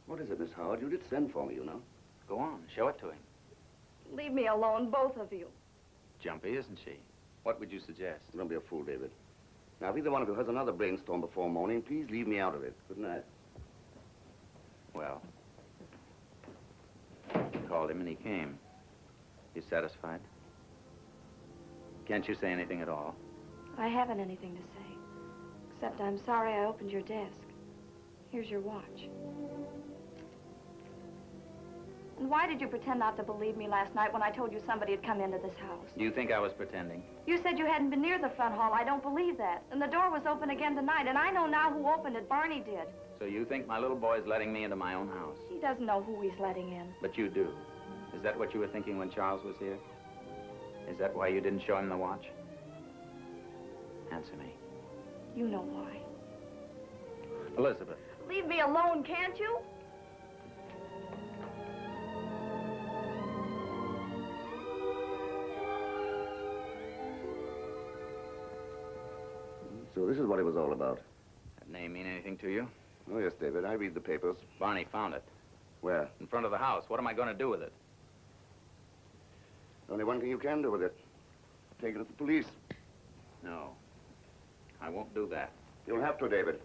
What is it, Miss Howard? You did send for me, you know. Go on, show it to him. Leave me alone, both of you. Jumpy, isn't she? What would you suggest? Don't be a fool, David. Now, if either one of you has another brainstorm before morning, please leave me out of it. Good night. Well, you called him and he came. You satisfied? Can't you say anything at all? I haven't anything to say. Except I'm sorry I opened your desk. Here's your watch. And why did you pretend not to believe me last night when I told you somebody had come into this house? Do you think I was pretending? You said you hadn't been near the front hall. I don't believe that. And the door was open again tonight, and I know now who opened it. Barney did. So you think my little boy's letting me into my own house? He doesn't know who he's letting in. But you do. Is that what you were thinking when Charles was here? Is that why you didn't show him the watch? Answer me. You know why. Elizabeth. Leave me alone, can't you? So this is what it was all about. That name mean anything to you? Oh, yes, David. I read the papers. Barney found it. Where? In front of the house. What am I going to do with it? Only one thing you can do with it. Take it to the police. No. I won't do that. You'll have to, David.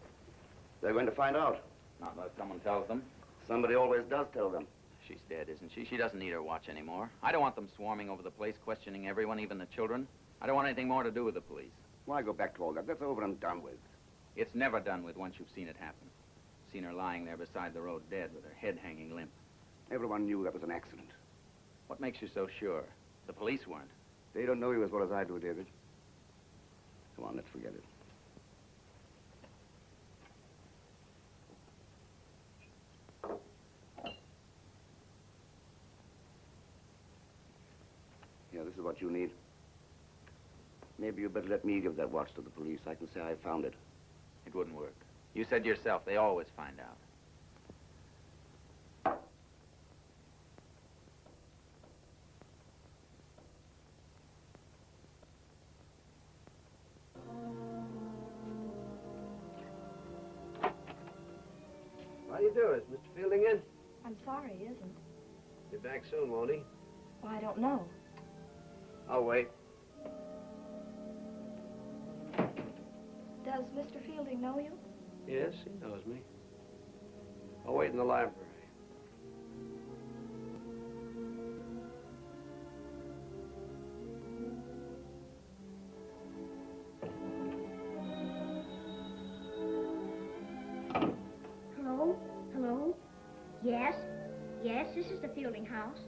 They're going to find out. Not unless someone tells them. Somebody always does tell them. She's dead, isn't she? She doesn't need her watch anymore. I don't want them swarming over the place, questioning everyone, even the children. I don't want anything more to do with the police. Why go back to all that? That's over and done with. It's never done with once you've seen it happen. Seen her lying there beside the road dead with her head hanging limp. Everyone knew that was an accident. What makes you so sure? The police weren't. They don't know you as well as I do, David. Come on, let's forget it. Yeah, this is what you need. Maybe you better let me give that watch to the police. I can say I found it. It wouldn't work. You said yourself, they always find out. How do you do? Is Mr. Fielding in? I'm sorry, he isn't. Be back soon, won't he? Well, I don't know. I'll wait. Does Mr. Fielding know you? Yes, he knows me. I'll wait in the library. Hello? Hello? Yes? Yes, this is the Fielding house.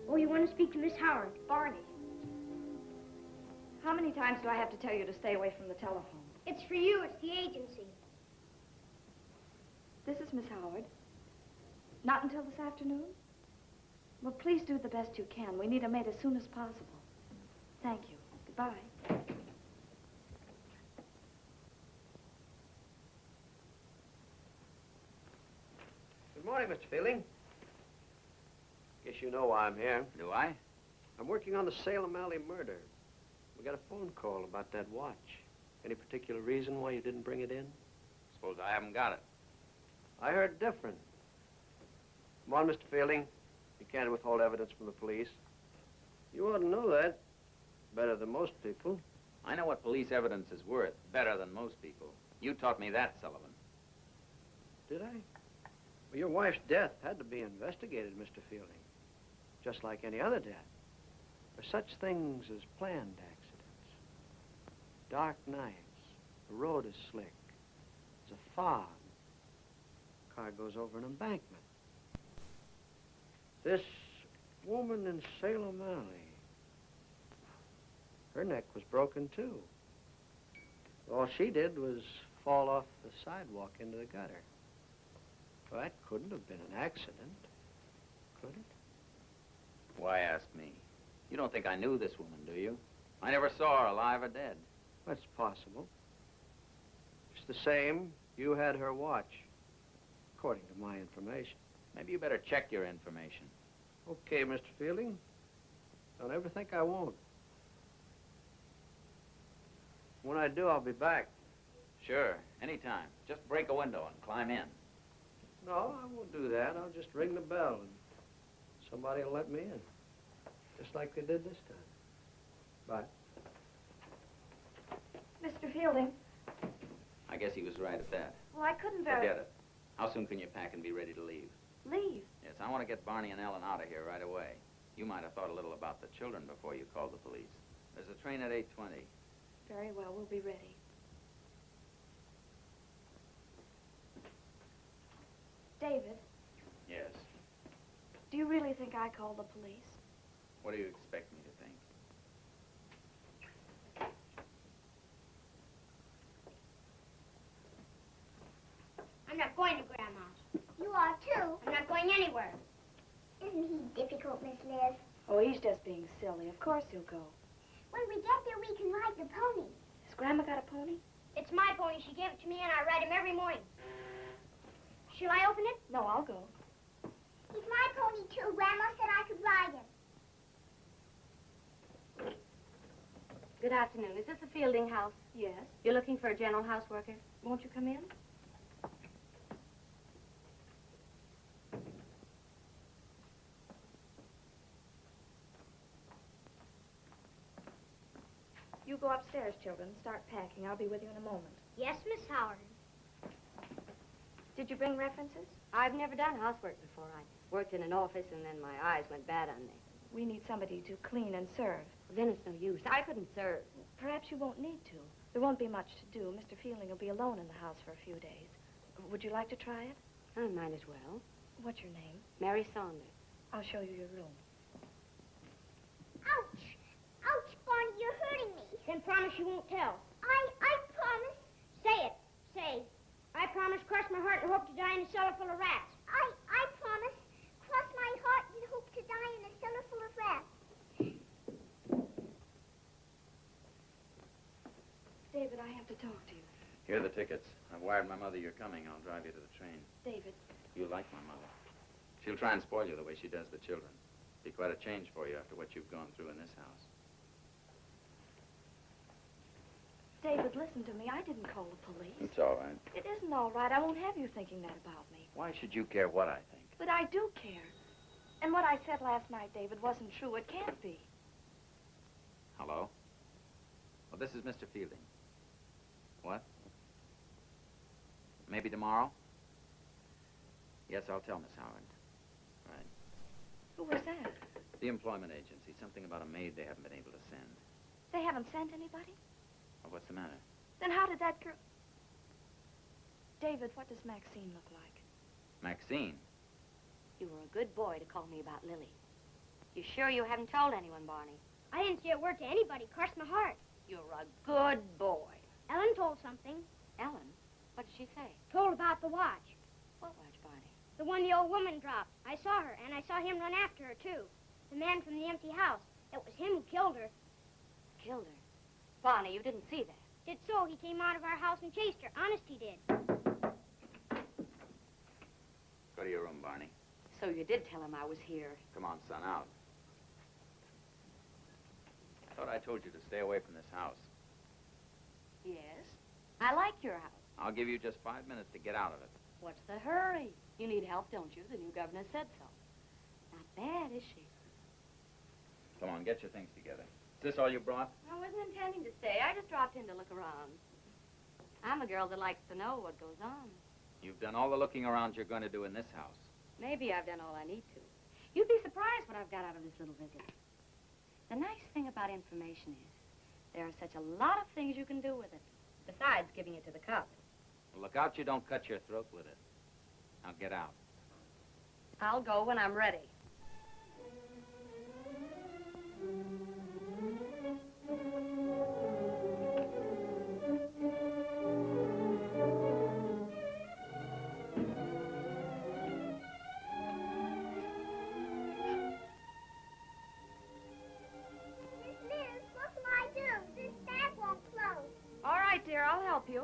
Oh, you want to speak to Miss Howard? Barney. How many times do I have to tell you to stay away from the telephone? It's for you. It's the agency. This is Miss Howard. Not until this afternoon? Well, please do the best you can. We need a maid as soon as possible. Thank you. Goodbye. Good morning, Mr. Fielding. Guess you know why I'm here. Do I? I'm working on the Salem Alley murder. We got a phone call about that watch. Any particular reason why you didn't bring it in? Suppose I haven't got it. I heard different. Come on, Mr. Fielding. You can't withhold evidence from the police. You ought to know that. Better than most people. I know what police evidence is worth, better than most people. You taught me that, Sullivan. Did I? Well, your wife's death had to be investigated, Mr. Fielding. Just like any other death. There's such things as planned accidents. Dark nights. The road is slick. There's a fog. Car goes over an embankment. This woman in Salem Alley, her neck was broken, too. All she did was fall off the sidewalk into the gutter. Well, that couldn't have been an accident, could it? Why ask me? You don't think I knew this woman, do you? I never saw her alive or dead. That's possible. It's the same. You had her watch, according to my information. Maybe you better check your information. Okay, Mr. Fielding. Don't ever think I won't. When I do, I'll be back. Sure, anytime. Just break a window and climb in. No, I won't do that. I'll just ring the bell and somebody will let me in. Just like they did this time. Bye. Mr. Fielding. I guess he was right at that. Well, I couldn't very... Forget it. How soon can you pack and be ready to leave? Leave? Yes, I want to get Barney and Ellen out of here right away. You might have thought a little about the children before you called the police. There's a train at 8:20. Very well, we'll be ready. David, Yes. do you really think I called the police? What do you expect me to think? I'm not going to Grandma's. You are, too. I'm not going anywhere. Isn't he difficult, Miss Liz? Oh, he's just being silly. Of course he'll go. When we get there, we can ride the pony. Has Grandma got a pony? It's my pony. She gave it to me, and I ride him every morning. Shall I open it? No, I'll go. He's my pony, too. Grandma said I could ride him. Good afternoon. Is this the Fielding house? Yes. You're looking for a general house worker? Won't you come in? You go upstairs, children. Start packing. I'll be with you in a moment. Yes, Miss Howard. Did you bring references? I've never done housework before. I worked in an office and then my eyes went bad on me. We need somebody to clean and serve. Then it's no use. I couldn't serve. Perhaps you won't need to. There won't be much to do. Mr. Fielding will be alone in the house for a few days. Would you like to try it? I might as well. What's your name? Mary Saunders. I'll show you your room. Ouch! Ouch, Barney, you're hurting me. Then promise you won't tell. I promise. Say it. Say, I promise, cross my heart and hope to die in a cellar full of rats. I promise. Cross my heart and hope to die in a cellar full of rats. David, I have to talk to you. Here are the tickets. I've wired my mother you're coming. I'll drive you to the train. David. You'll like my mother. She'll try and spoil you the way she does the children. Be quite a change for you after what you've gone through in this house. David, listen to me. I didn't call the police. It's all right. It isn't all right. I won't have you thinking that about me. Why should you care what I think? But I do care. And what I said last night, David, wasn't true. It can't be. Hello? Well, this is Mr. Fielding. What? Maybe tomorrow? Yes, I'll tell Miss Howard. Right. Who was that? The employment agency. Something about a maid they haven't been able to send. They haven't sent anybody? Well, what's the matter? Then how did that girl... David, what does Maxine look like? Maxine? You were a good boy to call me about Lily. You sure you haven't told anyone, Barney? I didn't say a word to anybody. Cross my heart. You're a good boy. Ellen told something. Ellen? What did she say? Told about the watch. What watch, Barney? The one the old woman dropped. I saw her, and I saw him run after her, too. The man from the empty house. It was him who killed her. Killed her? Barney, you didn't see that. Did so. He came out of our house and chased her. Honest, he did. Go to your room, Barney. So you did tell him I was here. Come on, son, out. I thought I told you to stay away from this house. Yes. I like your house. I'll give you just 5 minutes to get out of it. What's the hurry? You need help, don't you? The new governess said so. Not bad, is she? Come on, get your things together. Is this all you brought? I wasn't intending to stay. I just dropped in to look around. I'm a girl that likes to know what goes on. You've done all the looking around you're going to do in this house. Maybe I've done all I need to. You'd be surprised what I've got out of this little visit. The nice thing about information is there are such a lot of things you can do with it, besides giving it to the cops. Well, look out you don't cut your throat with it. Now get out. I'll go when I'm ready. Dear, I'll help you.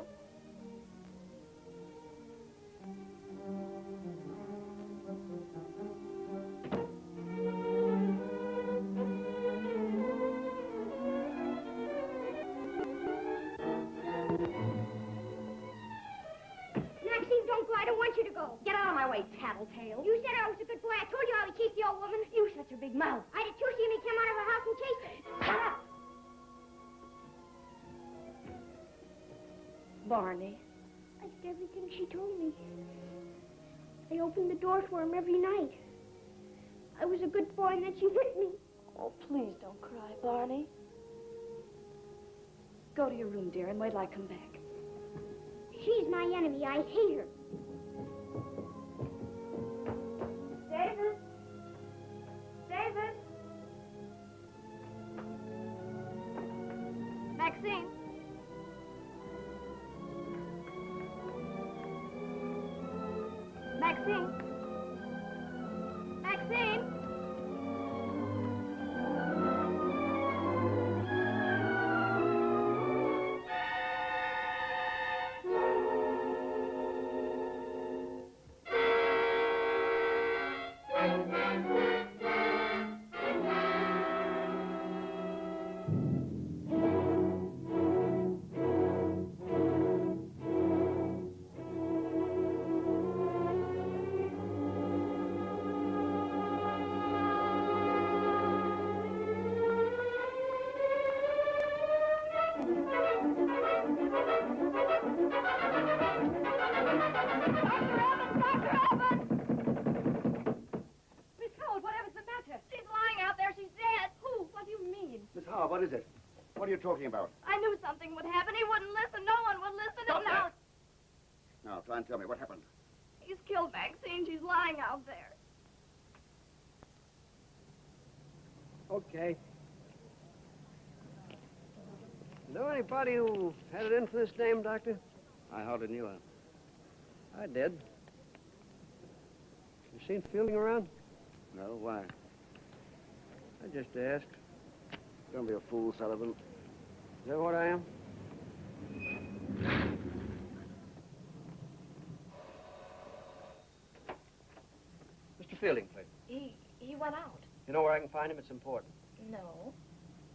Maxine, don't go. I don't want you to go. Get out of my way, tattletale. You said I was a good boy. I told you I would chase the old woman. You shut your big mouth. I did too. See me come out of her house and chase her. Shut up. Barney. I did everything she told me. I opened the door for him every night. I was a good boy and then she hit me. Oh, please don't cry, Barney. Go to your room, dear, and wait till I come back. She's my enemy. I hate her. David? David? Maxine? Maxine? Maxine? what is it? What are you talking about? I knew something would happen. He wouldn't listen. No one would listen. Stop And now Now, try and tell me what happened. he's killed Maxine. She's lying out there. Okay. Know anybody who had it in for this dame, Doctor? I hardly knew her. I did. You seen Fielding around? No, why? I just asked. Don't be a fool, Sullivan. Is that what I am? Mr. Fielding, please. He went out. You know where I can find him? It's important. No.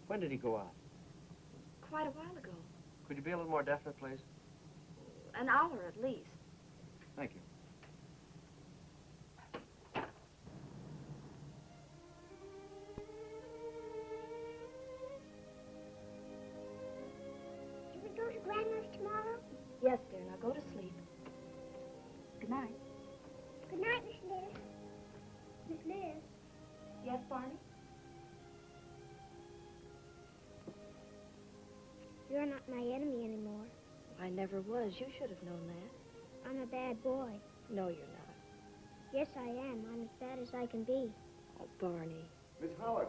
When did he go out? Quite a while ago. Could you be a little more definite, please? An hour at least. Thank you. Do we go to Grandma's tomorrow? Yes, dear. Now go to sleep. Good night. Good night, Miss Liz. Miss Liz. Yes, Barney? You're not my enemy anymore. I never was. You should have known that. I'm a bad boy. No, you're not. Yes, I am. I'm as bad as I can be. Oh, Barney. Miss Howard,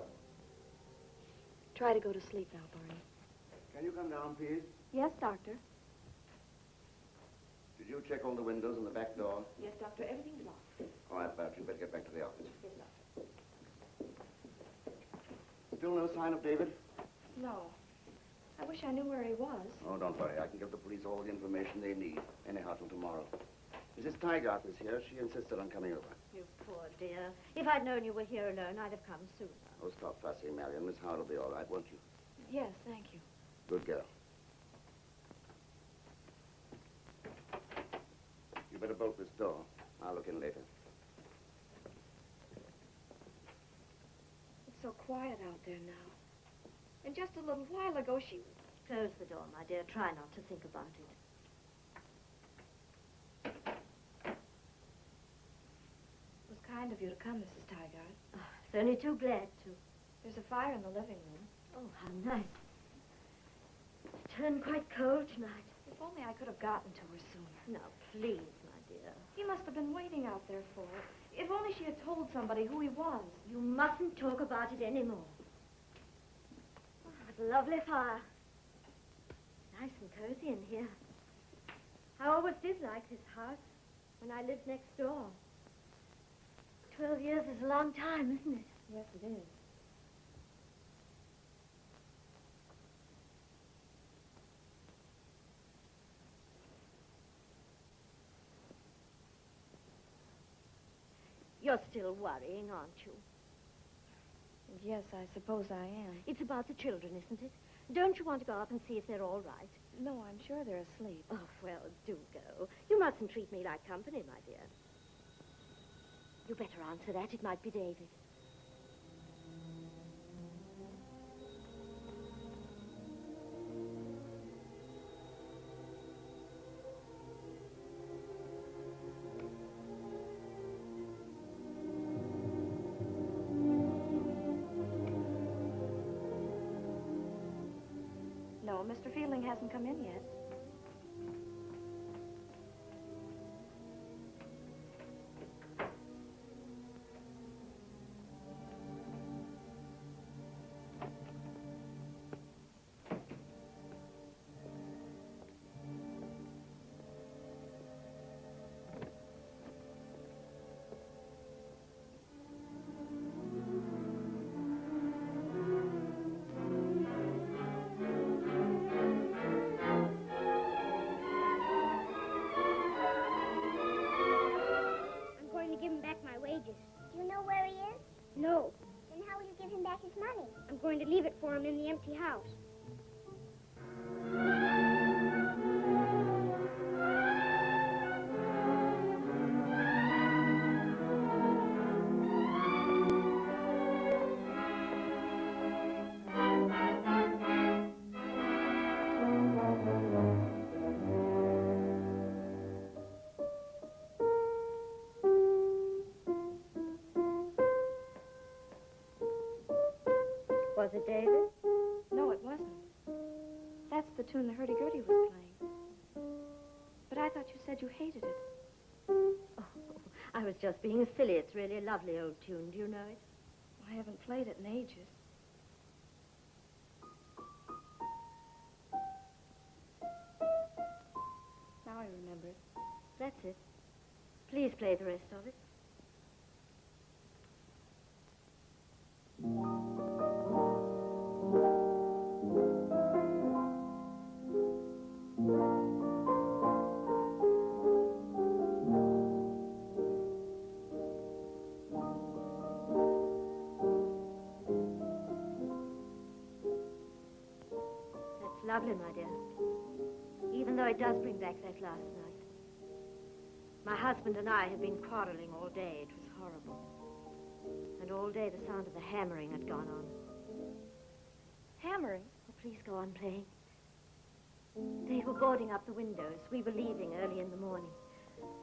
Try to go to sleep now, Barney. can you come down, please? Yes, Doctor. Did you check all the windows and the back door? Yes, Doctor. Everything's locked. All right, Bart, you better get back to the office. Yes, Doctor. Still no sign of David? No. I wish I knew where he was. Oh, don't worry. I can give the police all the information they need. Anyhow, till tomorrow. Mrs. Tygarth is here. She insisted on coming over. You poor dear. If I'd known you were here alone, I'd have come sooner. Oh, stop fussing, Marion. Miss Howard will be all right, won't you? Yes, thank you. Good girl. You better bolt this door. I'll look in later. It's so quiet out there now. And just a little while ago, she... Close the door, my dear. Try not to think about it. It was kind of you to come, Mrs. Tygarth. Oh, it's only too glad to. There's a fire in the living room. Oh, how nice. It's turned quite cold tonight. If only I could have gotten to her sooner. Now, please, my dear. He must have been waiting out there for her. If only she had told somebody who he was. You mustn't talk about it anymore. Oh, what a lovely fire. Nice and cozy in here. I always did like this house when I lived next door. 12 years is a long time, isn't it? Yes, it is. You're still worrying, aren't you? Yes, I suppose I am. It's about the children, isn't it? Don't you want to go up and see if they're all right? No, I'm sure they're asleep. Oh, well, do go. You mustn't treat me like company, my dear. You better answer that. It might be David. No, Mr. Fielding hasn't come in yet. Do you know where he is? No. Then how will you give him back his money? I'm going to leave it for him in the empty house. Was it David? No, it wasn't. That's the tune the hurdy-gurdy was playing. But I thought you said you hated it. Oh, I was just being silly. It's really a lovely old tune. Do you know it? I haven't played it in ages. Now I remember it. That's it. Please play the rest of it. That's lovely, my dear. Even though it does bring back that last night. My husband and I had been quarreling all day. It was horrible. And all day the sound of the hammering had gone on. Hammering? Oh, please go on playing. They were boarding up the windows. We were leaving early in the morning.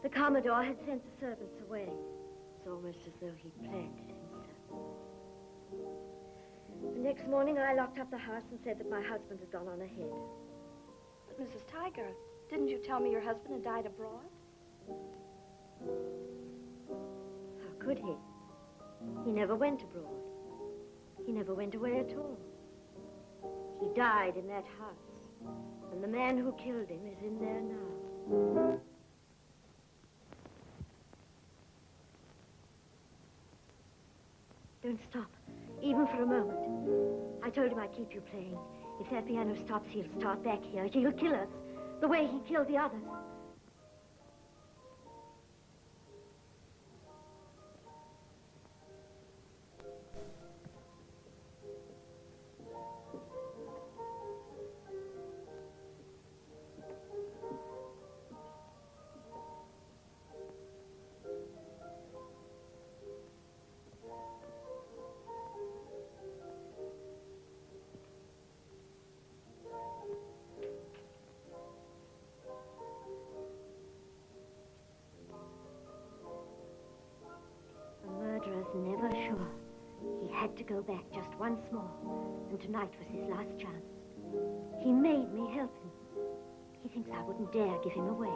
The Commodore had sent the servants away. It's almost as though he'd planned it himself. The next morning I locked up the house and said that my husband had gone on ahead. But Mrs. Tiger, didn't you tell me your husband had died abroad? How could he? He never went abroad. He never went away at all. He died in that house. And the man who killed him is in there now. Don't stop, even for a moment. I told him I'd keep you playing. If that piano stops, he'll start back here. He'll kill us, the way he killed the others. Never sure. He had to go back just once more, and tonight was his last chance. He made me help him. He thinks I wouldn't dare give him away.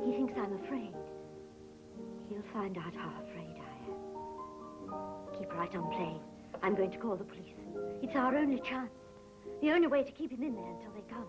He thinks I'm afraid. He'll find out how afraid I am. Keep right on playing. I'm going to call the police. It's our only chance. The only way to keep him in there until they come.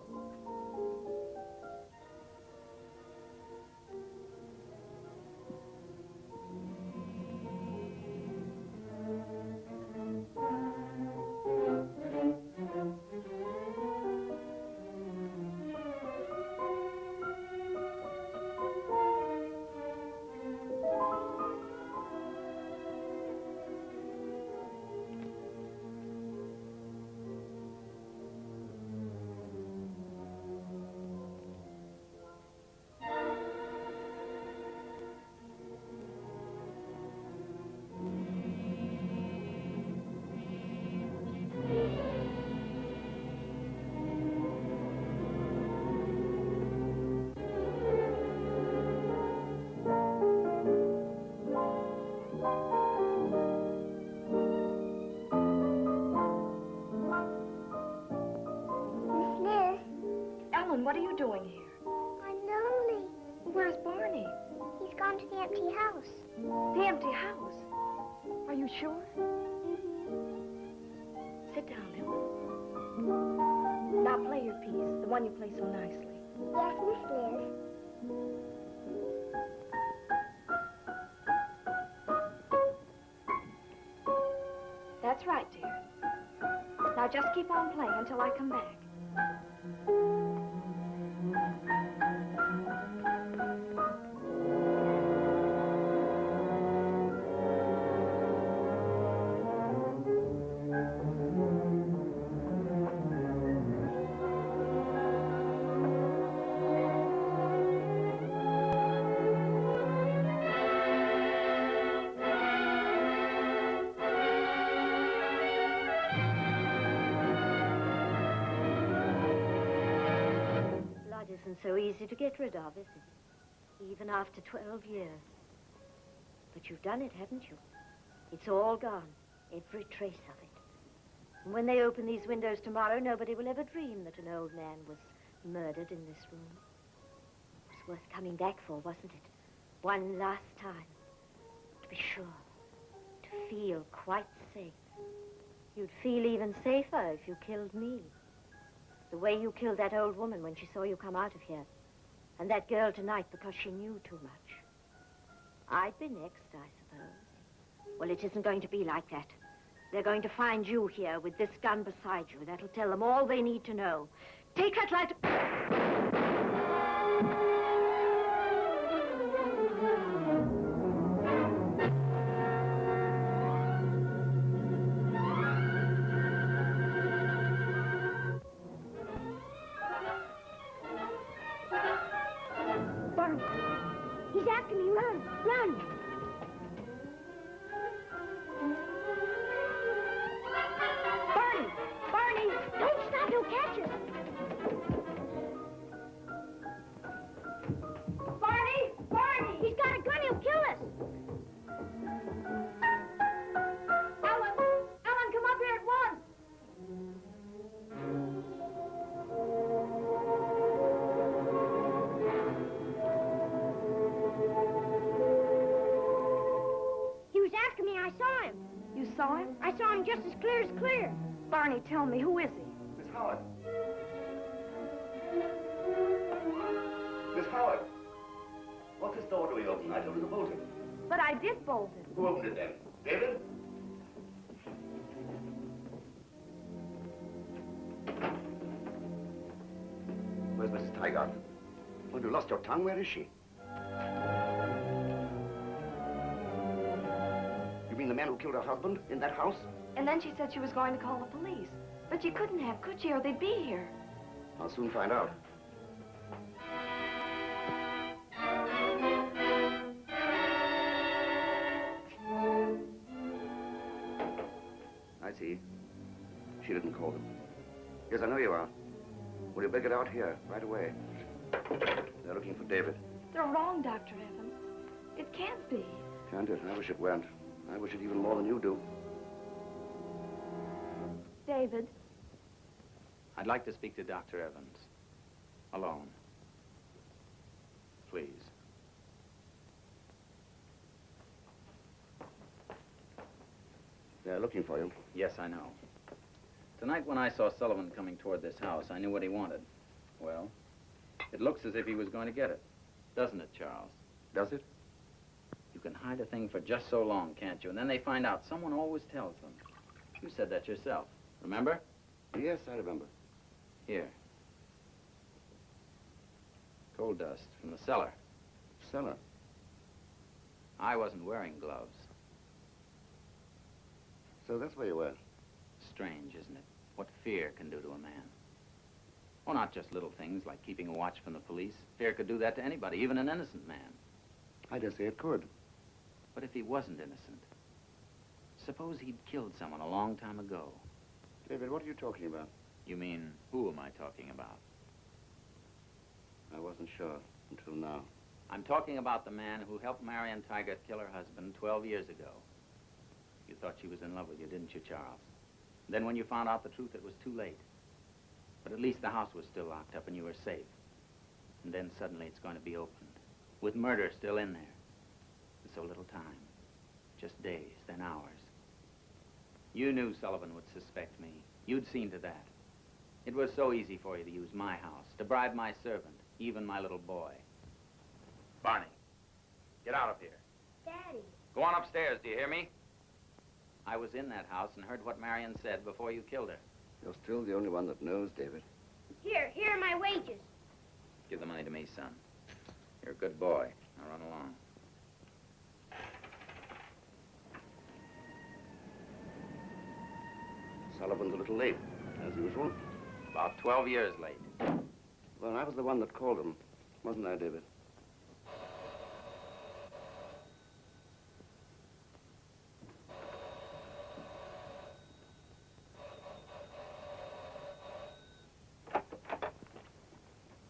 What are you doing here? I'm lonely. Where's Barney? He's gone to the empty house. The empty house? Are you sure? Sit down, Ellen. Now play your piece, the one you play so nicely. Yes, Miss Liz. That's right, dear. Now just keep on playing until I come back. Isn't so easy to get rid of, is it? Even after 12 years. But you've done it, haven't you? It's all gone, every trace of it. And when they open these windows tomorrow, nobody will ever dream that an old man was murdered in this room. It was worth coming back for, wasn't it? One last time. To be sure. To feel quite safe. You'd feel even safer if you killed me. The way you killed that old woman when she saw you come out of here. And that girl tonight because she knew too much. I'd be next, I suppose. Well, it isn't going to be like that. They're going to find you here with this gun beside you. That'll tell them all they need to know. Take that light. Barney, he's after me. Run, run. Barney, don't stop. He'll catch us. Barney! He's got a gun. He'll kill us. Ellen, come up here at once. He was after me. I saw him. You saw him? I saw him just as clear as clear. Barney, tell me, who is he? Miss Howard. Miss Howard. What's this door doing open? I told you to bolt it. But I did bolt it. Who opened it then? David? Where's Mrs. Tygart? Well, you lost your tongue. Where is she? You mean the man who killed her husband in that house? And then she said she was going to call the police. But she couldn't have, could she, or they'd be here. I'll soon find out. I see. She didn't call them. Yes, I know you are. Well, you better get out here right away. They're looking for David. They're wrong, Dr. Evans. It can't be. Can't it? I wish it weren't. I wish it even more than you do. David. I'd like to speak to Dr. Evans. Alone. Please. They're looking for you. Yes, I know. Tonight when I saw Sullivan coming toward this house, I knew what he wanted. Well, it looks as if he was going to get it. Doesn't it, Charles? Does it? You can hide a thing for just so long, can't you? And then they find out. Someone always tells them. You said that yourself. Remember? Yes, I remember. Here. Coal dust from the cellar. Cellar? I wasn't wearing gloves. So that's where you were. Strange, isn't it? What fear can do to a man. Oh, not just little things like keeping a watch from the police. Fear could do that to anybody, even an innocent man. I dare say it could. But if he wasn't innocent, suppose he'd killed someone a long time ago. David, what are you talking about? You mean, who am I talking about? I wasn't sure until now. I'm talking about the man who helped Marion Tygart kill her husband 12 years ago. You thought she was in love with you, didn't you, Charles? Then when you found out the truth, it was too late. But at least the house was still locked up and you were safe. And then suddenly it's going to be opened, with murder still in there. And so little time. Just days, then hours. You knew Sullivan would suspect me. You'd seen to that. It was so easy for you to use my house, to bribe my servant, even my little boy. Barney, get out of here. Daddy. Go on upstairs, do you hear me? I was in that house and heard what Marion said before you killed her. You're still the only one that knows, David. Here are my wages. Give the money to me, son. You're a good boy. Now run along. Sullivan's a little late, as usual. About 12 years late. Well, I was the one that called him, wasn't I, David?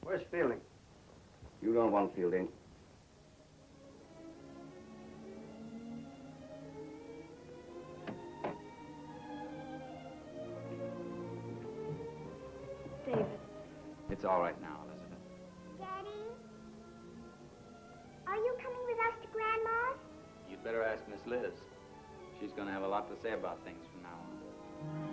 Where's Fielding? You don't want Fielding. It's all right now, Elizabeth. Daddy? Are you coming with us to Grandma's? You'd better ask Miss Liz. She's going to have a lot to say about things from now on.